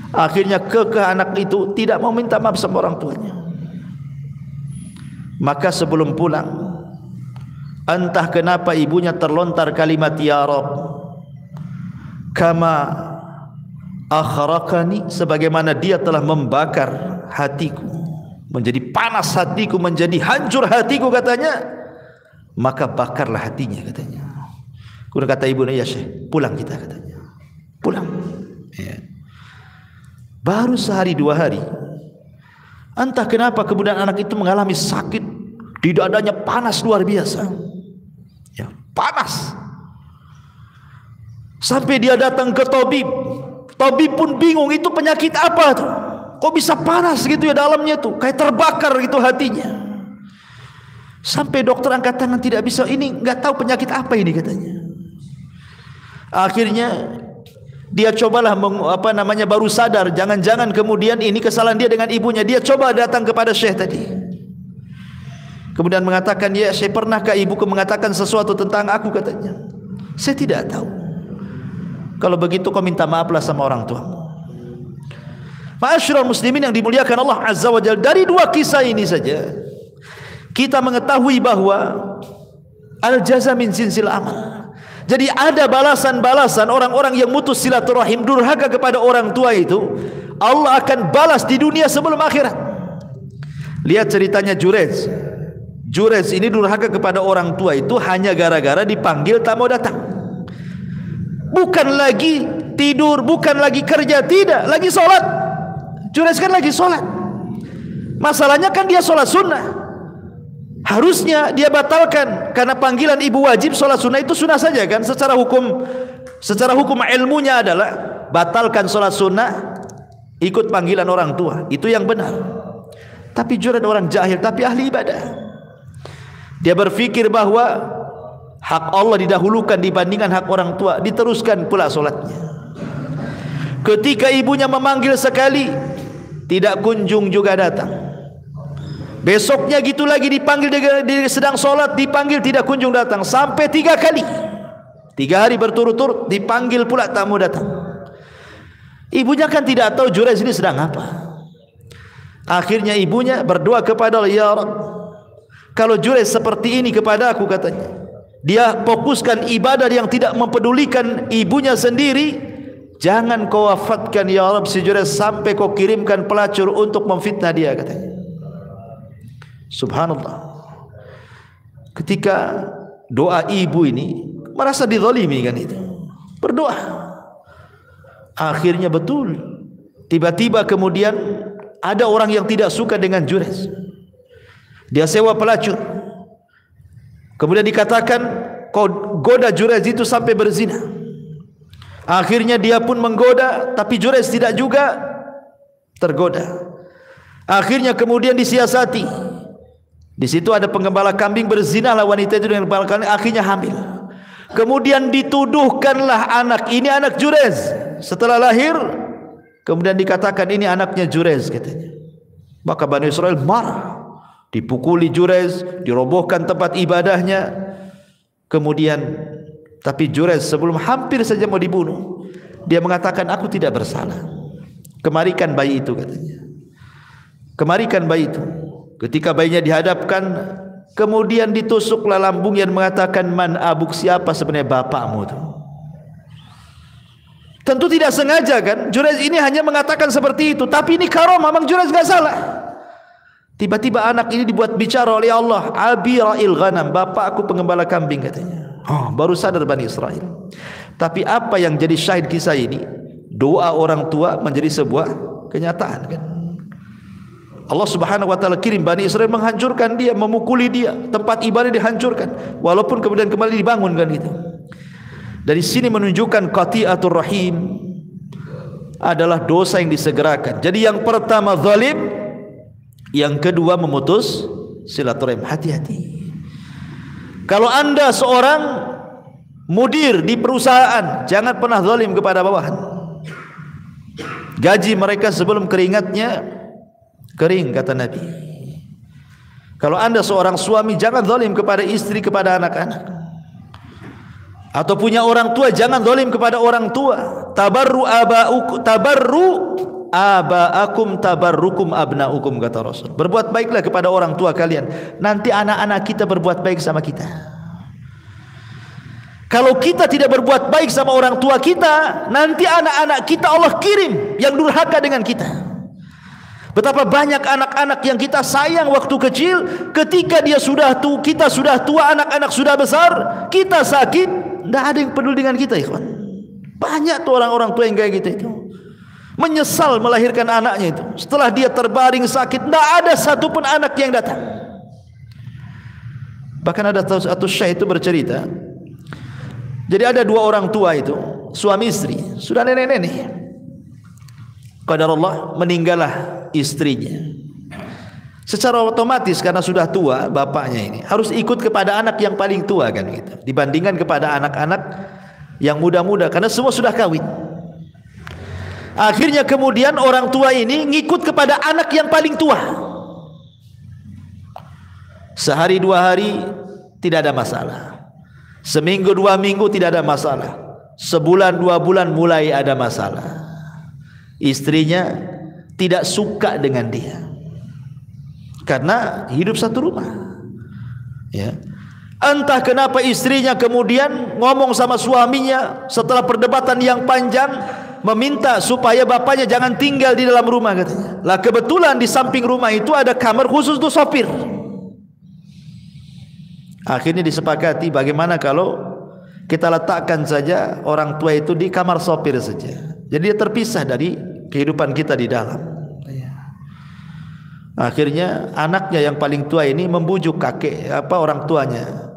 Akhirnya kekeh anak itu tidak mau minta maaf sama orang tuanya. Maka sebelum pulang, entah kenapa ibunya terlontar kalimat, ya Rabb, kama akhraqani, sebagaimana dia telah membakar hatiku, menjadi panas hatiku, menjadi hancur hatiku, katanya, maka bakarlah hatinya, katanya. Kemudian kata ibunya, ya syekh, pulang kita, katanya. Pulang, ya. Baru sehari dua hari, entah kenapa kemudian anak itu mengalami sakit di dadanya, panas luar biasa, ya, panas. Sampai dia datang ke tabib. Tabib pun bingung, itu penyakit apa tuh? Kok bisa panas gitu ya dalamnya tuh, kayak terbakar gitu hatinya. Sampai dokter angkat tangan tidak bisa, ini nggak tahu penyakit apa ini, katanya. Akhirnya dia cobalah baru sadar, jangan-jangan kemudian ini kesalahan dia dengan ibunya. Dia coba datang kepada syekh tadi. Kemudian mengatakan, ya syekh, pernahkah ibuku mengatakan sesuatu tentang aku, katanya. Saya tidak tahu. Kalau begitu kau minta maaflah sama orang tuamu. Ma'asyiral muslimin yang dimuliakan Allah Azza wa Jalla, dari dua kisah ini saja kita mengetahui bahwa al-jaza min jinsil amal. Jadi ada balasan-balasan orang-orang yang mutus silaturahim, durhaka kepada orang tua itu, Allah akan balas di dunia sebelum akhirat. Lihat ceritanya Jurez. Jurez ini durhaka kepada orang tua itu hanya gara-gara dipanggil tak mau datang. Bukan lagi tidur, bukan lagi kerja, tidak, lagi sholat. Jurez kan lagi sholat. Masalahnya kan dia sholat sunnah, harusnya dia batalkan karena panggilan ibu wajib. Sholat sunnah itu sunnah saja kan, secara hukum ilmunya adalah batalkan sholat sunnah, ikut panggilan orang tua, itu yang benar. Tapi Jurez orang jahil tapi ahli ibadah. Dia berpikir bahwa hak Allah didahulukan dibandingkan hak orang tua, diteruskan pula sholatnya. Ketika ibunya memanggil sekali, tidak kunjung juga datang. Besoknya gitu lagi dipanggil, dia sedang sholat, dipanggil tidak kunjung datang. Sampai 3 kali, 3 hari berturut-turut dipanggil pula tak mau datang. Ibunya kan tidak tahu Jurez ini sedang apa. Akhirnya ibunya berdoa kepada Allah, ya Rabb, kalau Jurez seperti ini kepada aku, katanya, dia fokuskan ibadah yang tidak mempedulikan ibunya sendiri, jangan kau wafatkan ya Rabb si Jurez sampai kau kirimkan pelacur untuk memfitnah dia, katanya. Subhanallah. Ketika doa ibu ini merasa dizalimi kan itu. berdoa. Akhirnya betul, tiba-tiba kemudian ada orang yang tidak suka dengan Jurayj. Dia sewa pelacur, kemudian dikatakan kau goda Jurayj itu sampai berzina. Akhirnya dia pun menggoda, tapi Jurayj tidak juga tergoda. Akhirnya kemudian disiasati. Di situ ada penggembala kambing, berzinalah wanita itu dengan penggembala kambing, akhirnya hamil. Kemudian dituduhkanlah anak ini anak Jurayj. Setelah lahir, kemudian dikatakan ini anaknya Jurayj katanya. Maka Bani Israel marah, dipukuli Jurayj, dirobohkan tempat ibadahnya. Kemudian tapi Jurayj sebelum hampir saja mau dibunuh, dia mengatakan aku tidak bersalah. Kemarikan bayi itu katanya. Kemarikan bayi itu. Ketika bayinya dihadapkan, kemudian ditusuklah lambungnya dan mengatakan man abuk, siapa sebenarnya bapakmu itu. Tentu tidak sengaja kan, Jurayj ini hanya mengatakan seperti itu, tapi ini karamah, memang Jurayj enggak salah. Tiba-tiba anak ini dibuat bicara oleh Allah, abi ra'il ghanam, bapakku pengembala kambing katanya. Baru sadar Bani Israel. Tapi apa yang jadi syahid kisah ini? Doa orang tua menjadi sebuah kenyataan kan. Allah Subhanahu wa taala kirim Bani Israel menghancurkan dia, memukuli dia, tempat ibadah dihancurkan, walaupun kemudian kembali dibangun kan gitu. Dari sini menunjukkan qati'atur rahim adalah dosa yang disegerakan. Jadi yang pertama zalim, yang kedua memutus silaturahim. Hati-hati. Kalau anda seorang mudir di perusahaan, jangan pernah zalim kepada bawahan. Gaji mereka sebelum keringatnya kering, kata Nabi. Kalau anda seorang suami, jangan zalim kepada istri, kepada anak-anak. Atau punya orang tua, jangan zalim kepada orang tua. Tabarru aba'akum tabarrukum abna'ukum, kata Rasul. Berbuat baiklah kepada orang tua kalian, nanti anak-anak kita berbuat baik sama kita. Kalau kita tidak berbuat baik sama orang tua kita, nanti anak-anak kita Allah kirim yang durhaka dengan kita. Betapa banyak anak-anak yang kita sayang waktu kecil, ketika dia sudah tua, kita sudah tua, anak-anak sudah besar, kita sakit, tidak ada yang peduli dengan kita, ikhwan. Banyak tuh orang-orang tua yang kayak gitu itu. Menyesal melahirkan anaknya itu. Setelah dia terbaring sakit, tidak ada satupun anak yang datang. Bahkan ada satu syekh itu bercerita. Jadi ada dua orang tua itu, suami istri, sudah nenek-nenek. Qadarullah, meninggallah istrinya. Secara otomatis karena sudah tua bapaknya ini harus ikut kepada anak yang paling tua kan gitu, dibandingkan kepada anak-anak yang muda-muda karena semua sudah kawin. Akhirnya kemudian orang tua ini ngikut kepada anak yang paling tua. Sehari dua hari tidak ada masalah, seminggu dua minggu tidak ada masalah, sebulan dua bulan mulai ada masalah. Istrinya tidak suka dengan dia karena hidup satu rumah, ya. Entah kenapa istrinya kemudian ngomong sama suaminya setelah perdebatan yang panjang, meminta supaya bapaknya jangan tinggal di dalam rumah katanya. Lah kebetulan di samping rumah itu ada kamar khusus untuk sopir. Akhirnya disepakati bagaimana kalau kita letakkan saja orang tua itu di kamar sopir saja. Jadi dia terpisah dari kehidupan kita di dalam. Akhirnya anaknya yang paling tua ini membujuk orang tuanya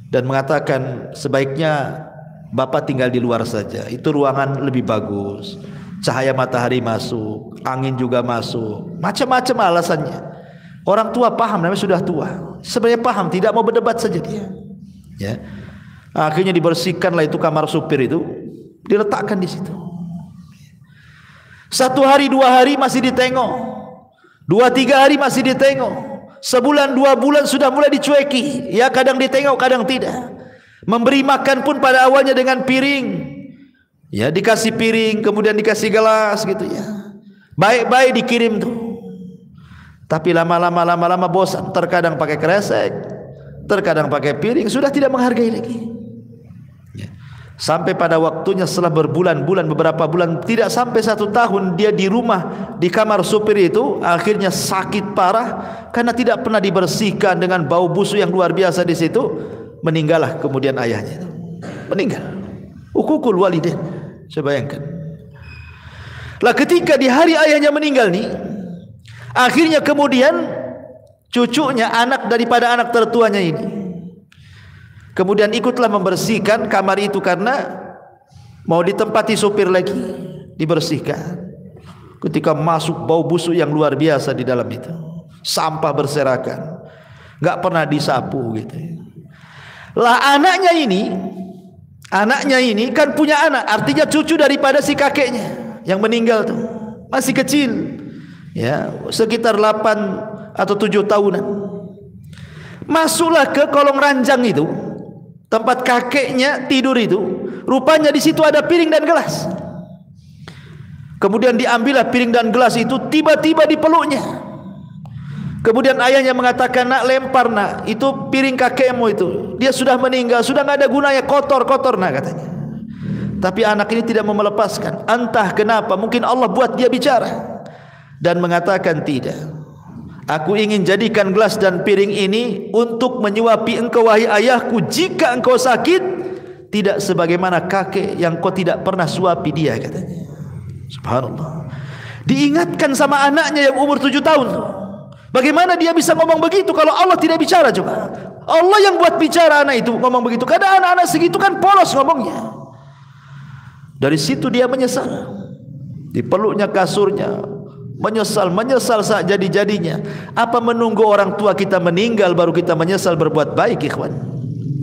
dan mengatakan sebaiknya bapak tinggal di luar saja. Itu ruangan lebih bagus, cahaya matahari masuk, angin juga masuk, macam-macam alasannya. Orang tua paham, namanya sudah tua, sebenarnya paham, tidak mau berdebat saja dia. Ya. Akhirnya dibersihkanlah itu kamar supir itu, diletakkan di situ. Satu hari dua hari masih ditengok, dua tiga hari masih ditengok, sebulan dua bulan sudah mulai dicueki. Ya kadang ditengok kadang tidak. Memberi makan pun pada awalnya dengan piring, ya dikasih piring kemudian dikasih gelas gitu ya, baik-baik dikirim tuh. Tapi lama-lama bosan, terkadang pakai kresek, terkadang pakai piring, sudah tidak menghargai lagi. Sampai pada waktunya setelah berbulan-bulan, beberapa bulan, tidak sampai 1 tahun dia di rumah, di kamar supir itu, akhirnya sakit parah karena tidak pernah dibersihkan dengan bau busuk yang luar biasa di situ. Meninggallah kemudian ayahnya itu. Meninggal. Uququl walidain. Saya bayangkan. Lah ketika di hari ayahnya meninggal nih, akhirnya kemudian cucunya, anak daripada anak tertuanya ini, kemudian ikutlah membersihkan kamar itu karena mau ditempati supir lagi, dibersihkan. Ketika masuk, bau busuk yang luar biasa di dalam itu, sampah berserakan, nggak pernah disapu gitu. Lah anaknya ini kan punya anak, artinya cucu daripada si kakeknya yang meninggal tuh, masih kecil, ya sekitar 8 atau 7 tahunan. Masuklah ke kolong ranjang itu, tempat kakeknya tidur itu. Rupanya di situ ada piring dan gelas. Kemudian diambillah piring dan gelas itu, tiba-tiba dipeluknya. Kemudian ayahnya mengatakan, nak lempar nak, itu piring kakekmu itu, dia sudah meninggal, sudah nggak ada gunanya, kotor nak katanya. Tapi anak ini tidak mau melepaskan. Entah kenapa, mungkin Allah buat dia bicara dan mengatakan, tidak, aku ingin jadikan gelas dan piring ini untuk menyuapi engkau wahai ayahku jika engkau sakit, tidak sebagaimana kakek yang kau tidak pernah suapi dia, katanya. Subhanallah. Diingatkan sama anaknya yang umur 7 tahun. Bagaimana dia bisa ngomong begitu kalau Allah tidak bicara? Coba, Allah yang buat bicara anak itu ngomong begitu. Kadang anak-anak segitu kan polos ngomongnya. Dari situ dia menyesal, dipeluknya kasurnya, menyesal saat jadi-jadinya. Apa menunggu orang tua kita meninggal baru kita menyesal berbuat baik, ikhwan?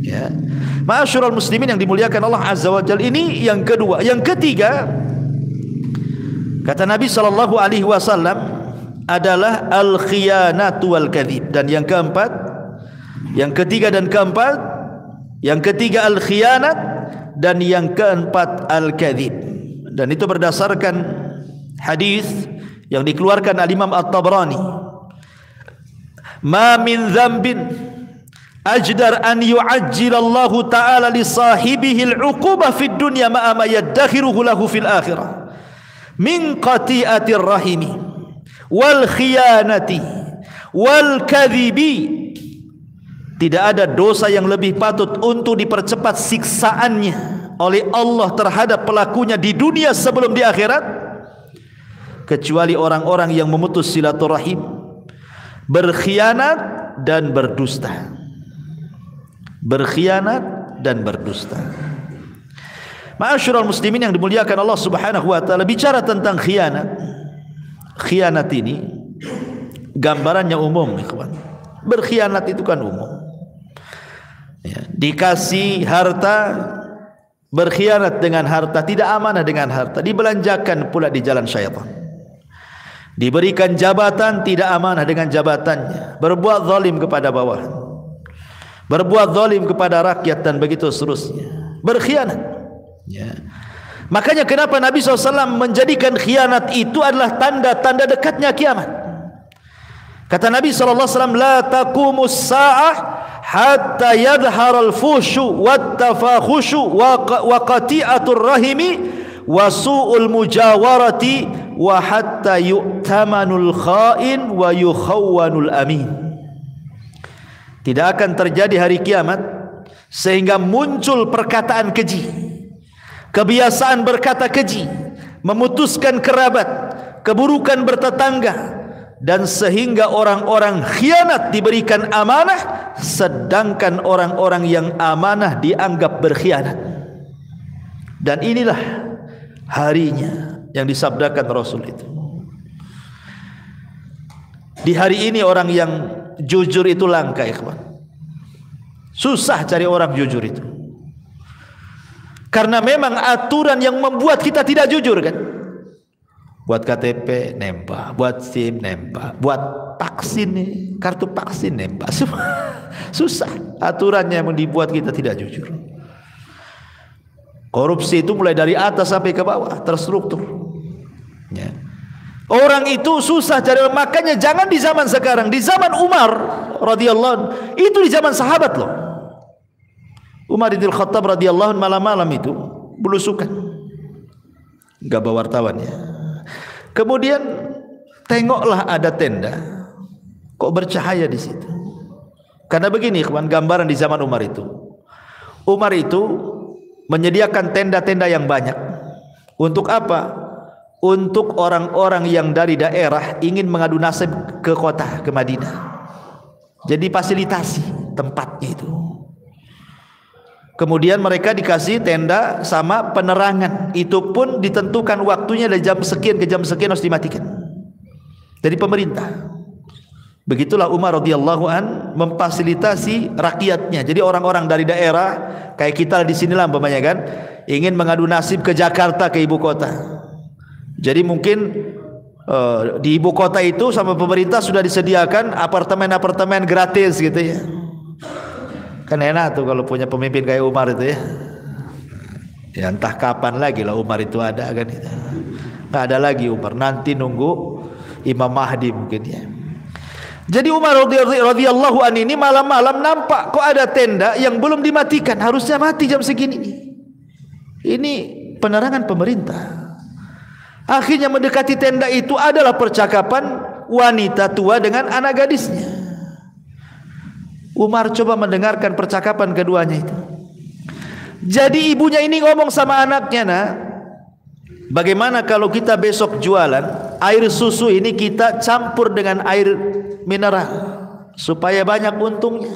Ya, ma'asyiral muslimin yang dimuliakan Allah Azza wa Jalla. Ini yang kedua. Yang ketiga, kata Nabi sallallahu alaihi wasallam, adalah al-khiyanatu wal kadhib. Dan yang keempat, yang ketiga dan keempat, yang ketiga al-khiyanat, dan yang keempat al-kadhib. Dan itu berdasarkan hadis yang dikeluarkan al-Imam At-Tabrani. Ma min dzambin ajdar an yu'ajjilallahu ta'ala li sahibihi al-'uqubah fid dunya ma'a ma yaddakhiruhu lahu fil akhirah min qati'atir rahimi wal khiyanati wal kadhibi. Tidak ada dosa yang lebih patut untuk dipercepat siksaannya oleh Allah terhadap pelakunya di dunia sebelum di akhirat, kecuali orang-orang yang memutus silaturahim, berkhianat dan berdusta. Berkhianat dan berdusta. Ma'asyiral muslimin yang dimuliakan Allah Subhanahu wa taala, bicara tentang khianat. Khianat ini gambarannya umum, ikhwan. Berkhianat itu kan umum. Ya, dikasih harta, berkhianat dengan harta, tidak amanah dengan harta, dibelanjakan pula di jalan syaitan. Diberikan jabatan, tidak amanah dengan jabatannya, berbuat zalim kepada bawahan, berbuat zalim kepada rakyat, dan begitu seterusnya. Berkhianat. Ya. Makanya kenapa Nabi SAW menjadikan khianat itu adalah tanda-tanda dekatnya kiamat. Kata Nabi SAW, la taqumus sa'ah hatta yadhhar al-fushu wat-tafakhushu wa qati'atur rahimi wa su'ul mujawarati wa hatta yu'tamanul kha'in wa yukhawwanul amin. Tidak akan terjadi hari kiamat sehingga muncul perkataan keji, kebiasaan berkata keji, memutuskan kerabat, keburukan bertetangga, dan sehingga orang-orang khianat diberikan amanah, sedangkan orang-orang yang amanah dianggap berkhianat. Dan inilah harinya yang disabdakan Rasul itu. Di hari ini orang yang jujur itu langka, ikhwan. Susah cari orang jujur itu, karena memang aturan yang membuat kita tidak jujur, kan? Buat KTP nembak, buat SIM nembak, buat vaksin nih, kartu vaksin nembak. Susah aturannya yang dibuat kita tidak jujur. Korupsi itu mulai dari atas sampai ke bawah, terstruktur. Ya. Orang itu susah cari, makanya jangan di zaman sekarang, di zaman Umar radhiyallahu anhu, itu di zaman sahabat loh. Umar bin Khattab radhiyallahu anhu malam-malam itu belusukan, enggak bawa wartawannya. Kemudian tengoklah ada tenda, kok bercahaya di situ. Karena begini, ikhwan, gambaran di zaman Umar itu. Umar itu menyediakan tenda-tenda yang banyak. Untuk apa? Untuk orang-orang yang dari daerah ingin mengadu nasib ke kota, ke Madinah. Jadi fasilitasi tempatnya itu. Kemudian mereka dikasih tenda sama penerangan. Itu pun ditentukan waktunya dari jam sekian ke jam sekian harus dimatikan. Dari pemerintah. Begitulah Umar radhiyallahu an memfasilitasi rakyatnya. Jadi orang-orang dari daerah kayak kita di sinilah umpamanya kan, ingin mengadu nasib ke Jakarta, ke ibu kota. Jadi mungkin di ibu kota itu sama pemerintah sudah disediakan apartemen-apartemen gratis gitu ya. Kan enak tuh kalau punya pemimpin kayak Umar itu ya. Ya entah kapan lagi lah Umar itu ada kan itu. Nggak ada lagi Umar, nanti nunggu Imam Mahdi mungkin ya. Jadi Umar radhiyallahu an ini malam-malam nampak kok ada tenda yang belum dimatikan, harusnya mati jam segini. Ini penerangan pemerintah. Akhirnya mendekati tenda itu adalah percakapan wanita tua dengan anak gadisnya. Umar coba mendengarkan percakapan keduanya itu. Jadi ibunya ini ngomong sama anaknya, "Nak, bagaimana kalau kita besok jualan air susu ini kita campur dengan air mineral supaya banyak untungnya?"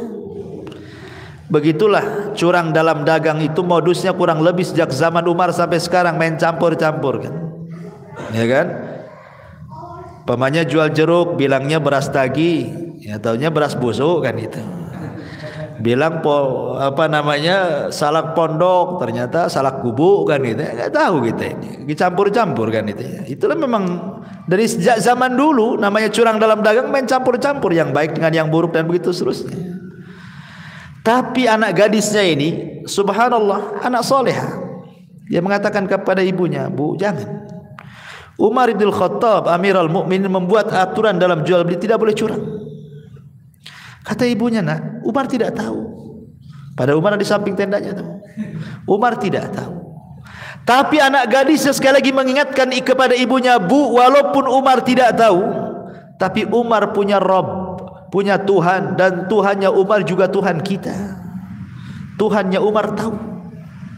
Begitulah curang dalam dagang itu modusnya kurang lebih sejak zaman Umar sampai sekarang, main campur-campur kan. Ya kan? Pemanya jual jeruk bilangnya beras tagi, ya taunya beras busuk kan itu. Bilang salak pondok, ternyata salak kubu kan itu. Enggak tahu kita ini. Dicampur-campur kan itu. Itulah memang dari sejak zaman dulu namanya curang dalam dagang, main campur-campur yang baik dengan yang buruk dan begitu seterusnya. Tapi anak gadisnya ini subhanallah anak soleha. Dia mengatakan kepada ibunya, "Bu, jangan. Umar bin Khattab Amirul Mukminin membuat aturan dalam jual beli tidak boleh curang." Kata ibunya, "Nak, Umar tidak tahu." Pada Umar di samping tendanya tuh. Umar tidak tahu. Tapi anak gadisnya sekali lagi mengingatkan kepada ibunya, "Bu, walaupun Umar tidak tahu, tapi Umar punya Rabb, punya Tuhan, dan Tuhannya Umar juga Tuhan kita. Tuhannya Umar tahu."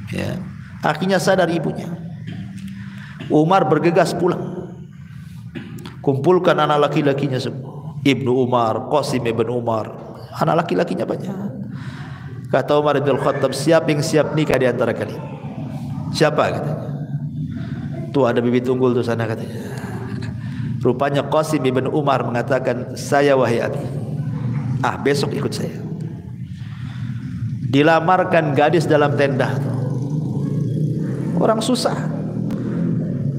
Ya. Akhirnya sadar ibunya. Umar bergegas pulang, kumpulkan anak laki-lakinya semua, Ibnu Umar, Qasim ibn Umar, anak laki-lakinya banyak. Kata Umar bin Khattab, "Siapa yang siap nikah di antara kalian?" "Siapa?" katanya. "Tuh ada bibit unggul tuh sana," katanya. Rupanya Qasim ibn Umar mengatakan, "Saya wahai abi, besok ikut saya." Dilamarkan gadis dalam tenda tuh. Orang susah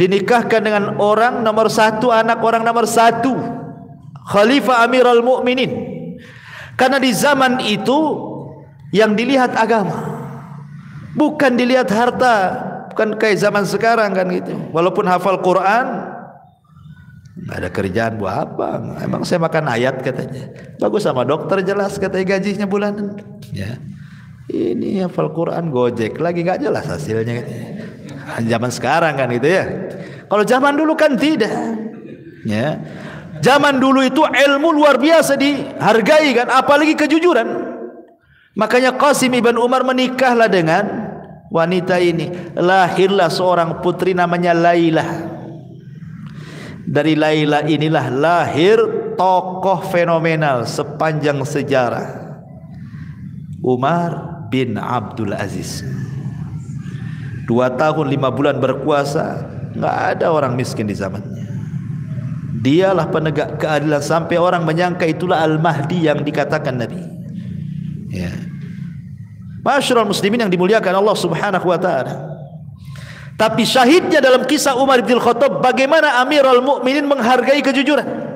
dinikahkan dengan orang nomor satu, anak orang nomor satu, Khalifah Amirul Mukminin. Karena di zaman itu yang dilihat agama, bukan dilihat harta. Bukan kayak zaman sekarang kan gitu. Walaupun hafal Quran, nggak ada kerjaan buat apa? Emang saya makan ayat katanya. Bagus sama dokter jelas katanya gajinya bulanan. Ya, ini hafal Quran gojek lagi nggak jelas hasilnya katanya. Zaman sekarang kan gitu ya. Kalau zaman dulu kan tidak. Ya. Zaman dulu itu ilmu luar biasa dihargai kan, apalagi kejujuran. Makanya Qasim ibn Umar menikahlah dengan wanita ini. Lahirlah seorang putri namanya Lailah. Dari Lailah inilah lahir tokoh fenomenal sepanjang sejarah, Umar bin Abdul Aziz. 2 tahun 5 bulan berkuasa, nggak ada orang miskin di zamannya. Dialah penegak keadilan sampai orang menyangka itulah Al-Mahdi yang dikatakan Nabi. Ya. Masyarul muslimin yang dimuliakan Allah Subhanahu wa taala. Tapi syahidnya dalam kisah Umar bin Khattab bagaimana Amirul Mukminin menghargai kejujuran.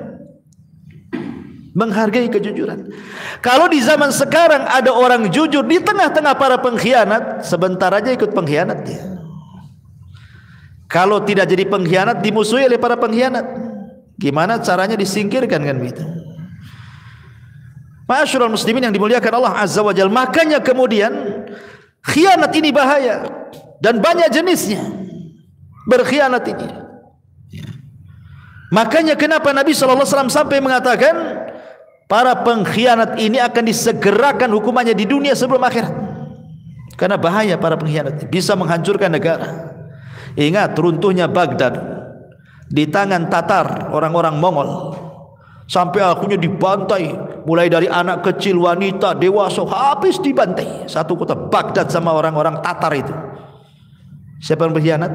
Menghargai kejujuran. Kalau di zaman sekarang ada orang jujur di tengah-tengah para pengkhianat, sebentar aja ikut pengkhianat dia. Kalau tidak jadi pengkhianat, dimusuhi oleh para pengkhianat. Gimana caranya disingkirkan kan begitu? Ma'asyiral muslimin yang dimuliakan Allah Azza wa Jalla. Makanya kemudian khianat ini bahaya dan banyak jenisnya. Berkhianat ini. Makanya kenapa Nabi SAW sampai mengatakan para pengkhianat ini akan disegerakan hukumannya di dunia sebelum akhirat. Karena bahaya para pengkhianat, bisa menghancurkan negara. Ingat runtuhnya Baghdad di tangan Tatar, orang-orang Mongol, sampai akhirnya dibantai, mulai dari anak kecil, wanita, dewasa, habis dibantai satu kota Baghdad sama orang-orang Tatar itu. Siapa yang berkhianat?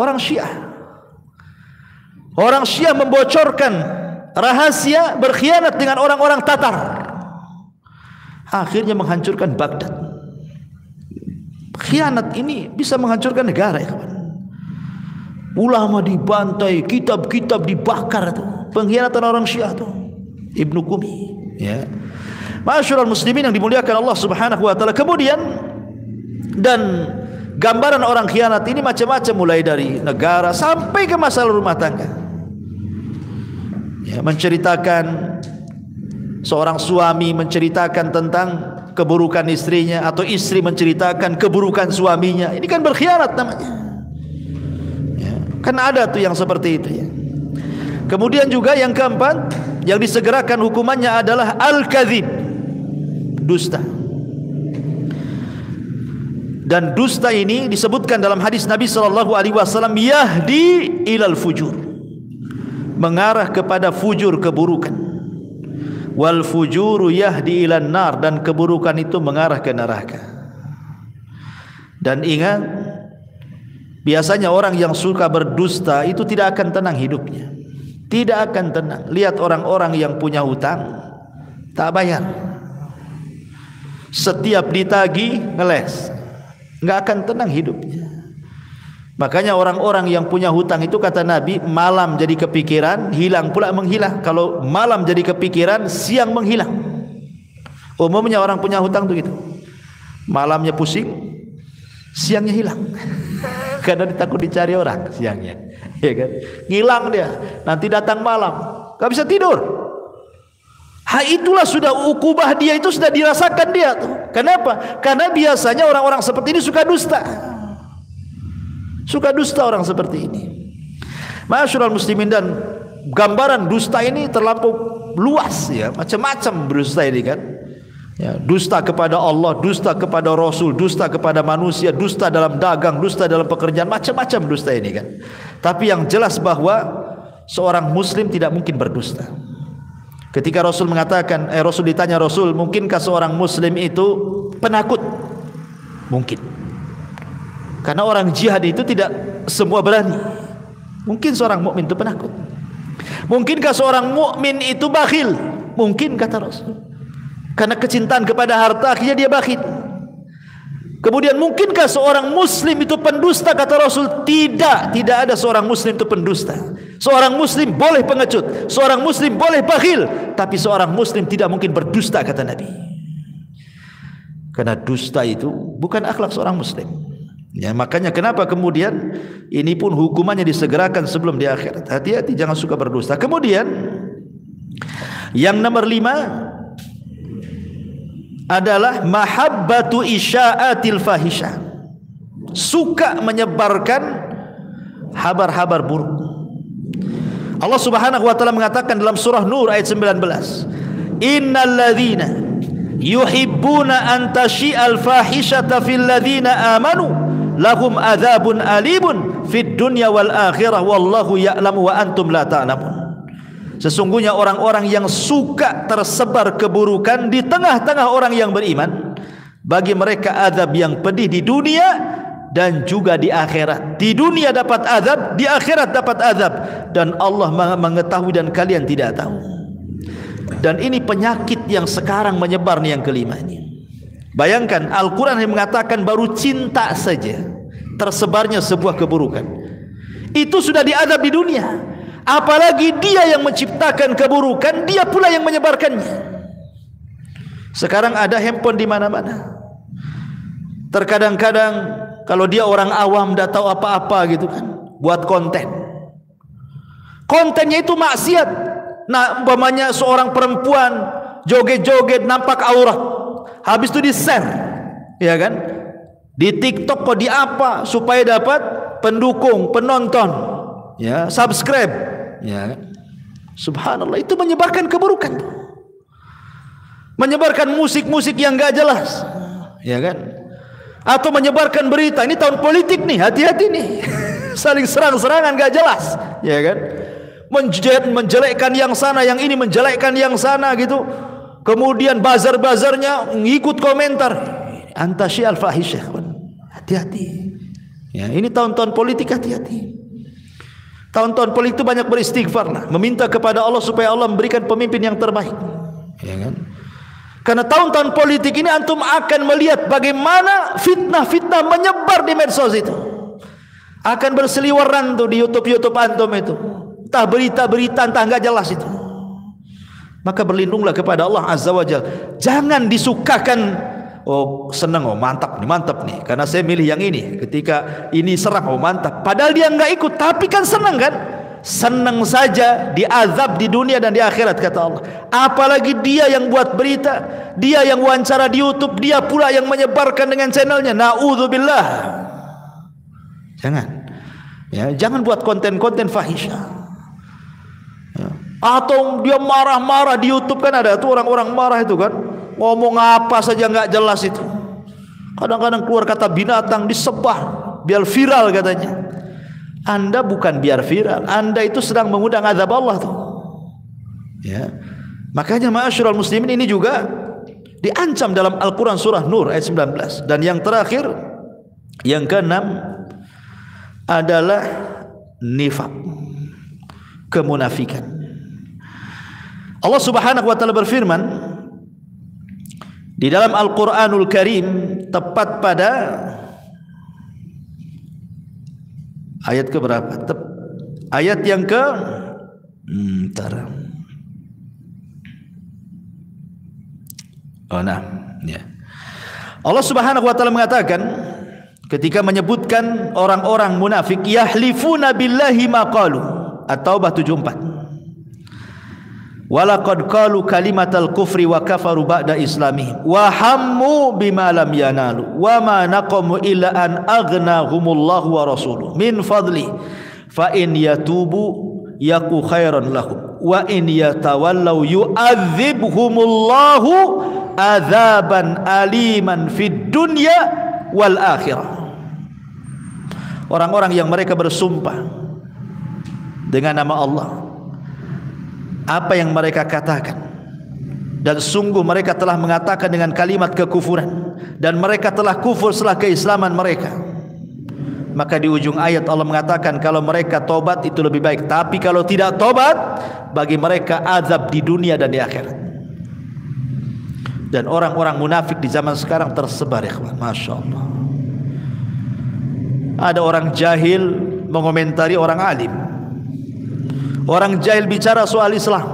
Orang Syiah. Orang Syiah membocorkan rahasia, berkhianat dengan orang-orang Tatar, akhirnya menghancurkan Baghdad. Khianat ini bisa menghancurkan negara, ya kawan. Ulama dibantai, kitab-kitab dibakar tuh. Pengkhianatan orang Syiah tuh. Ibnu Qumi, ya. Ma'asyiral muslimin yang dimuliakan Allah Subhanahu wa taala. Kemudian dan gambaran orang khianat ini macam-macam, mulai dari negara sampai ke masalah rumah tangga. Ya, menceritakan seorang suami menceritakan tentang keburukan istrinya, atau istri menceritakan keburukan suaminya. Ini kan berkhianat namanya, ya, kan ada tuh yang seperti itu, ya. Kemudian juga yang keempat yang disegerakan hukumannya adalah al-kadzib, dusta. Dan dusta ini disebutkan dalam hadis Nabi SAW, yahdi ilal fujur, mengarah kepada fujur, keburukan. Wal fujuru yahdi ilan nar, dan keburukan itu mengarah ke neraka. Dan ingat, biasanya orang yang suka berdusta itu tidak akan tenang hidupnya, tidak akan tenang. Lihat orang-orang yang punya hutang tak bayar, setiap ditagih ngeles, nggak akan tenang hidupnya. Makanya orang-orang yang punya hutang itu, kata Nabi, malam jadi kepikiran, hilang pula menghilang. Kalau malam jadi kepikiran, siang menghilang. Umumnya orang punya hutang itu gitu. Malamnya pusing, siangnya hilang. Karena takut dicari orang siangnya, ya kan? Ngilang dia, nanti datang malam, gak bisa tidur. Itulah sudah ukubah dia, itu sudah dirasakan dia tuh. Kenapa? Karena biasanya orang-orang seperti ini suka dusta. Suka dusta orang seperti ini. Ma'asyiral muslimin, dan gambaran dusta ini terlampau luas, ya, macam-macam dusta ini kan. Ya, dusta kepada Allah, dusta kepada Rasul, dusta kepada manusia, dusta dalam dagang, dusta dalam pekerjaan, macam-macam dusta ini kan. Tapi yang jelas bahwa seorang muslim tidak mungkin berdusta. Ketika Rasul mengatakan, Rasul ditanya, Rasul, mungkinkah seorang muslim itu penakut? Mungkin. Karena orang jihad itu tidak semua berani. Mungkin seorang mukmin itu penakut. Mungkinkah seorang mukmin itu bakhil? Mungkin, kata Rasul. Karena kecintaan kepada harta akhirnya dia bakhil. Kemudian mungkinkah seorang muslim itu pendusta? Kata Rasul, tidak. Tidak ada seorang muslim itu pendusta. Seorang muslim boleh pengecut, seorang muslim boleh bakhil, tapi seorang muslim tidak mungkin berdusta, kata Nabi. Karena dusta itu bukan akhlak seorang muslim. Ya, makanya kenapa kemudian ini pun hukumannya disegerakan sebelum di akhirat. Hati-hati, jangan suka berdusta. Kemudian yang nomor 5 adalah mahabbatu isya'atil fahisha, suka menyebarkan habar-habar buruk. Allah Subhanahu wa taala mengatakan dalam surah Nur ayat 19, innalladzina yuhibbuna an tasyi'al fahishata fil ladzina amanu lahum adzabun alimun fid dunya wal akhirah wallahu ya'lamu wa antum la ta'lamun. Sesungguhnya orang-orang yang suka tersebar keburukan di tengah-tengah orang yang beriman, bagi mereka azab yang pedih di dunia dan juga di akhirat. Di dunia dapat azab, di akhirat dapat azab, dan Allah mengetahui dan kalian tidak tahu. Dan ini penyakit yang sekarang menyebar nih, yang kelima ini. Bayangkan, Al-Quran yang mengatakan baru cinta saja tersebarnya sebuah keburukan, itu sudah diadab di dunia. Apalagi dia yang menciptakan keburukan, dia pula yang menyebarkannya. Sekarang ada handphone di mana-mana. Terkadang-kadang kalau dia orang awam, tidak tahu apa-apa gitu kan, buat konten. Kontennya itu maksiat. Nah, umpamanya seorang perempuan joget-joget nampak aurat, habis itu di-share, ya kan? Di TikTok kok di apa supaya dapat pendukung, penonton, ya, subscribe, ya. Subhanallah, itu menyebarkan keburukan. Menyebarkan musik-musik yang enggak jelas, ya kan? atau menyebarkan berita. Ini tahun politik nih, hati-hati nih. Saling serang-serangan gak jelas, ya kan? Menjelekkan yang sana, yang ini menjelekkan yang sana gitu. Kemudian bazar-bazarnya ngikut komentar. Anta syi'al fahisyah. Hati-hati. Ya, ini tahun-tahun politik, hati-hati. Tahun-tahun politik itu banyak beristighfar lah, meminta kepada Allah supaya Allah memberikan pemimpin yang terbaik. Ya kan? Karena tahun-tahun politik ini antum akan melihat bagaimana fitnah-fitnah menyebar di medsos itu. Akan berseliweran tuh di YouTube antum itu. Entah berita-berita entah enggak jelas itu. Maka berlindunglah kepada Allah Azza wa Jalla. Jangan disukakan, oh senang, oh mantap nih karena saya milih yang ini. Ketika ini serang, oh mantap. Padahal dia enggak ikut, tapi kan senang kan? Senang saja diazab di dunia dan di akhirat kata Allah. Apalagi dia yang buat berita, dia yang wawancara di YouTube, dia pula yang menyebarkan dengan channelnya. Na'udzubillah. Jangan. Ya, jangan buat konten-konten fahisyah. Ya. Atau dia marah-marah di YouTube, kan ada tuh orang-orang marah itu kan, ngomong apa saja nggak jelas itu. Kadang-kadang keluar kata binatang disebar biar viral katanya. Anda bukan biar viral, Anda itu sedang mengundang azab Allah tuh. Ya. Makanya ma'asyiral muslimin ini juga diancam dalam Al-Qur'an surah Nur ayat 19. Dan yang terakhir, yang keenam adalah nifaq, kemunafikan. Allah Subhanahu wa taala berfirman di dalam Al-Qur'anul Karim, tepat pada ayat ke berapa? Ayat yang ke ya. Allah Subhanahu wa taala mengatakan ketika menyebutkan orang-orang munafik, yahlifuna billahi ma qalu. At-Taubah 74. Walaqad qalu kalimatal kufri wa kafaru ba'da islamihim wa hammu bima lam yanalu wa ma naqamu illa an aghnahumullahu wa rasuluhu min fadli fa in yatubu yaku khairan lahum wa in yatawallaw yu'adzibhumullahu adzaban aliman fid dunya wal akhirah. Orang-orang yang mereka bersumpah dengan nama Allah, apa yang mereka katakan, dan sungguh mereka telah mengatakan dengan kalimat kekufuran, dan mereka telah kufur setelah keislaman mereka. Maka di ujung ayat Allah mengatakan kalau mereka tobat itu lebih baik, tapi kalau tidak tobat bagi mereka azab di dunia dan di akhirat. Dan orang-orang munafik di zaman sekarang tersebar, ikhwan, masya Allah. Ada orang jahil mengomentari orang alim. Orang jahil bicara soal Islam.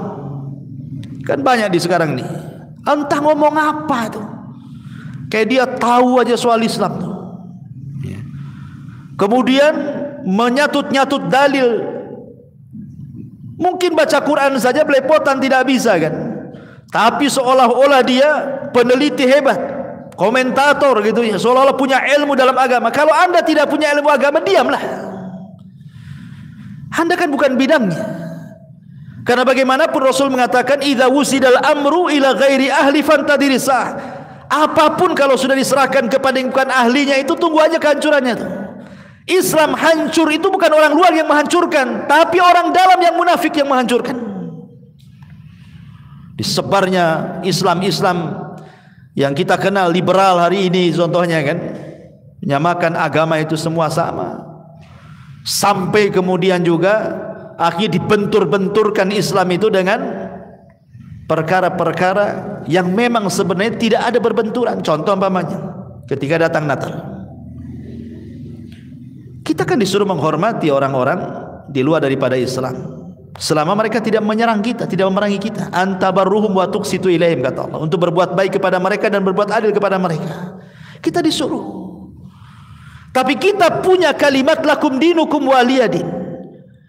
Kan banyak di sekarang nih. Entah ngomong apa tuh. Kayak dia tahu aja soal Islam tuh. Kemudian menyatut-nyatut dalil. Mungkin baca Quran saja belepotan tidak bisa kan. Tapi seolah-olah dia peneliti hebat, komentator gitu ya, seolah-olah punya ilmu dalam agama. Kalau Anda tidak punya ilmu agama, diamlah. Anda kan bukan bidangnya. Karena bagaimanapun Rasul mengatakan idza wusidal amru ila ghairi ahli fantadirisah. Apapun kalau sudah diserahkan kepada yang bukan ahlinya, itu tunggu aja kehancurannya tuh. Islam hancur itu bukan orang luar yang menghancurkan, tapi orang dalam yang munafik yang menghancurkan. Disebarnya Islam-Islam yang kita kenal liberal hari ini contohnya kan, menyamakan agama itu semua sama. Sampai kemudian juga akhirnya dibentur-benturkan Islam itu dengan perkara-perkara yang memang sebenarnya tidak ada berbenturan. Contoh umpamanya ketika datang Natal, kita kan disuruh menghormati orang-orang di luar daripada Islam selama mereka tidak menyerang kita, tidak memerangi kita. Antabarruhum wa tuqsitu ilaihim, kata Allah, untuk berbuat baik kepada mereka dan berbuat adil kepada mereka. Kita disuruh. Tapi kita punya kalimat lakum dinukum waliyadin.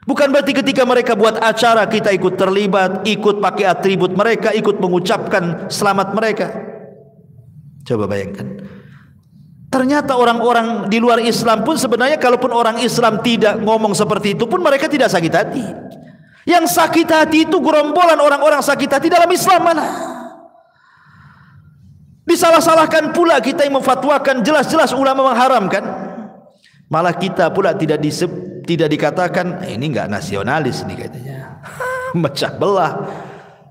Bukan berarti ketika mereka buat acara kita ikut terlibat, ikut pakai atribut mereka, ikut mengucapkan selamat mereka. Coba bayangkan. Ternyata orang-orang di luar Islam pun sebenarnya kalaupun orang Islam tidak ngomong seperti itu pun mereka tidak sakit hati. Yang sakit hati itu gerombolan orang-orang sakit hati dalam Islam mana? Di Disalah-salahkan pula kita yang memfatwakan jelas-jelas ulama mengharamkan. Malah kita pula tidak dikatakan ini enggak nasionalis nih katanya. Memecah belah.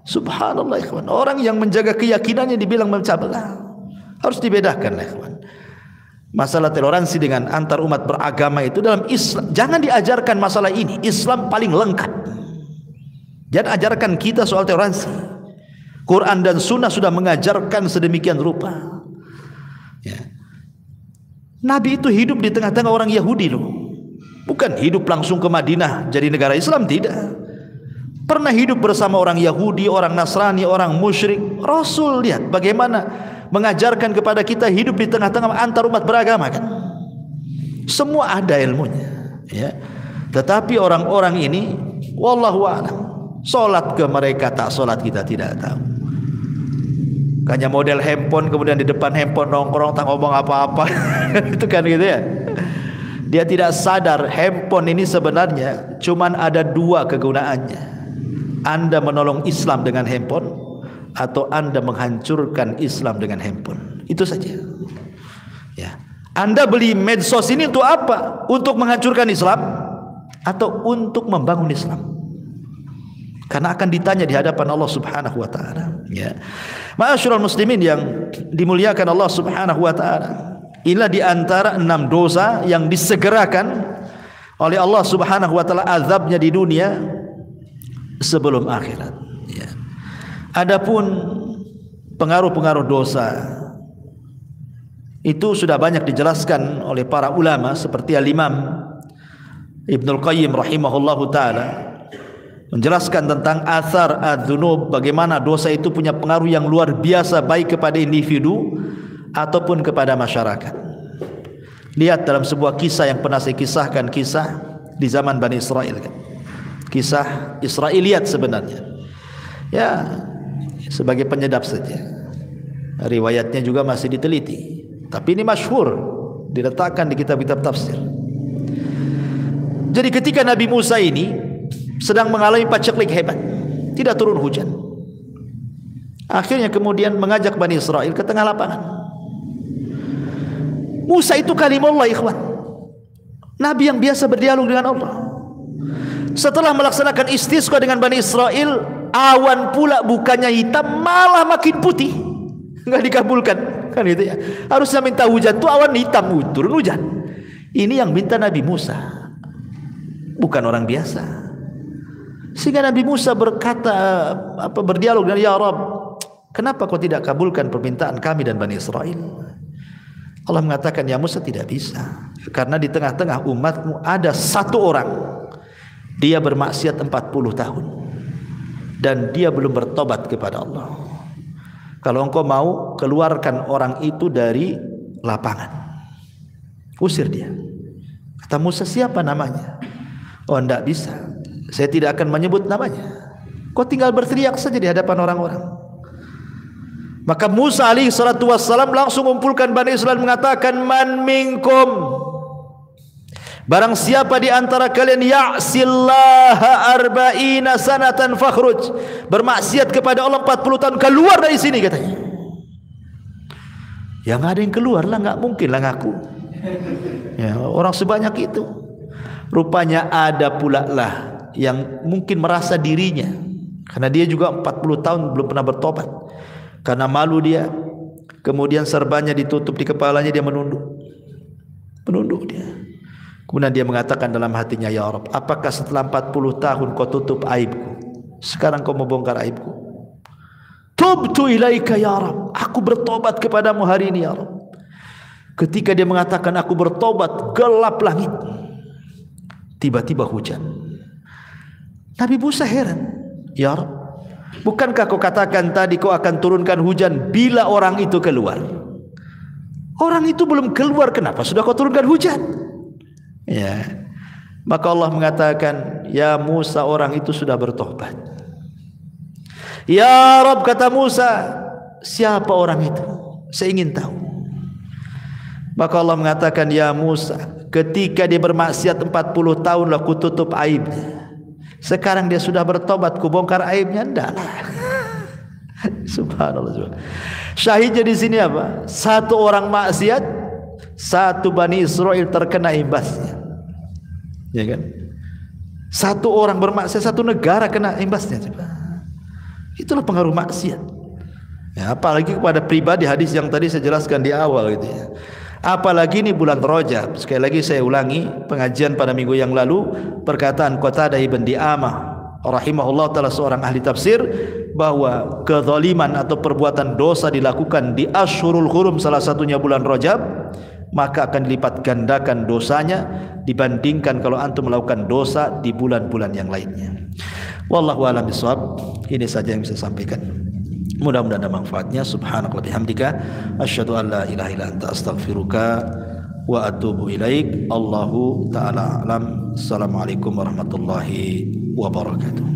Subhanallah ikhwan. Orang yang menjaga keyakinannya dibilang memecah belah. Harus dibedakan ikhwan. Masalah toleransi dengan antar umat beragama itu dalam Islam jangan diajarkan masalah ini. Islam paling lengkap. Jangan ajarkan kita soal toleransi. Quran dan Sunnah sudah mengajarkan sedemikian rupa. Ya. Nabi itu hidup di tengah-tengah orang Yahudi loh. Bukan hidup langsung ke Madinah jadi negara Islam, tidak. Pernah hidup bersama orang Yahudi, orang Nasrani, orang musyrik. Rasul lihat bagaimana mengajarkan kepada kita hidup di tengah-tengah antar umat beragama kan. Semua ada ilmunya, ya. Tetapi orang-orang ini wallahu a'lam. Salat ke mereka tak salat kita tidak tahu. Hanya model handphone kemudian di depan handphone nongkrong tak ngomong apa-apa. Itu kan gitu ya. Dia tidak sadar handphone ini sebenarnya cuman ada dua kegunaannya. Anda menolong Islam dengan handphone atau Anda menghancurkan Islam dengan handphone. Itu saja. Ya. Anda beli medsos ini untuk apa? Untuk menghancurkan Islam atau untuk membangun Islam? Karena akan ditanya di hadapan Allah Subhanahu wa taala, ya. Ma'asyiral muslimin yang dimuliakan Allah Subhanahu wa taala. Inilah di antara 6 dosa yang disegerakan oleh Allah Subhanahu wa taala azabnya di dunia sebelum akhirat, ya. Adapun pengaruh-pengaruh dosa itu sudah banyak dijelaskan oleh para ulama seperti Al-Imam Ibnul Qayyim rahimahullahu taala menjelaskan tentang athar adzunub, bagaimana dosa itu punya pengaruh yang luar biasa baik kepada individu ataupun kepada masyarakat. Lihat dalam sebuah kisah yang pernah saya kisahkan, kisah di zaman Bani Israel kan. Kisah Israiliyat sebenarnya. Ya, sebagai penyedap saja. Riwayatnya juga masih diteliti. Tapi ini masyhur, diletakkan di kitab-kitab tafsir. Jadi ketika Nabi Musa ini sedang mengalami paceklik hebat, tidak turun hujan. Akhirnya kemudian mengajak Bani Israel ke tengah lapangan. Musa itu kalimullah ikhwan, Nabi yang biasa berdialog dengan Allah. Setelah melaksanakan istisqa dengan Bani Israel, awan pula bukannya hitam malah makin putih. Enggak dikabulkan kan gitu ya. Harusnya minta hujan tuh awan hitam, turun hujan. Ini yang minta Nabi Musa, bukan orang biasa. Sehingga Nabi Musa berkata berdialog dengan, ya Rabb, kenapa kau tidak kabulkan permintaan kami dan Bani Israel? Allah mengatakan, ya Musa tidak bisa, karena di tengah-tengah umatmu ada satu orang, dia bermaksiat 40 tahun dan dia belum bertobat kepada Allah. Kalau engkau mau, keluarkan orang itu dari lapangan, usir dia. Kata Musa, siapa namanya? Oh, tidak bisa, saya tidak akan menyebut namanya. Kau tinggal berteriak saja di hadapan orang-orang. Maka Musa alaihi salatu wassalam langsung mengumpulkan Bani Israel mengatakan, man minkum, barang siapa di antara kalian ya'sillaha arba'ina sanatan fakhruj, bermaksiat kepada Allah 40 tahun, keluar dari sini katanya. Ya nggak ada yang keluar lah, nggak mungkin lah ngaku. Ya, orang sebanyak itu. Rupanya ada pula lah yang mungkin merasa dirinya, karena dia juga 40 tahun belum pernah bertobat. Karena malu dia, kemudian serbannya ditutup di kepalanya, dia menunduk dia. Kemudian dia mengatakan dalam hatinya, ya Rabb, apakah setelah 40 tahun kau tutup aibku, sekarang kau mau bongkar aibku? Tubtu ilaika ya Rabb, aku bertobat kepadamu hari ini ya Rabb. Ketika dia mengatakan aku bertobat, gelap langit, tiba-tiba hujan. Nabi Musa heran, ya Rabb, bukankah kau katakan tadi kau akan turunkan hujan bila orang itu keluar? Orang itu belum keluar, kenapa sudah kau turunkan hujan? Ya. Maka Allah mengatakan, ya Musa, orang itu sudah bertobat. Ya Rabb, kata Musa, siapa orang itu? Saya ingin tahu. Maka Allah mengatakan, ya Musa, ketika dia bermaksiat 40 tahun lah ku tutup aibnya. Sekarang dia sudah bertobat, ku bongkar aibnya. Enggak lah. Subhanallah. Syahidnya di sini apa? Satu orang maksiat, satu Bani Israel terkena imbasnya. Ya kan? Satu orang bermaksiat, satu negara kena imbasnya. Itulah pengaruh maksiat. Ya, apalagi kepada pribadi, hadis yang tadi saya jelaskan di awal gitu ya. Apalagi ini bulan Rajab. Sekali lagi saya ulangi pengajian pada minggu yang lalu, perkataan Qatadah ibn Di'amah rahimahullah taala, seorang ahli tafsir, bahwa kezaliman atau perbuatan dosa dilakukan di Ashhurul Hurum, salah satunya bulan Rajab, maka akan dilipat gandakan dosanya dibandingkan kalau antum melakukan dosa di bulan-bulan yang lainnya. Wallahu a'lam bishawab. Ini saja yang bisa saya sampaikan. Mudah-mudahan ada manfaatnya. Subhanakallahumma bihamdika asyhadu an la ilaha illa anta astaghfiruka wa atubu ilaik. Allahu ta'ala alam. Assalamualaikum warahmatullahi wabarakatuh.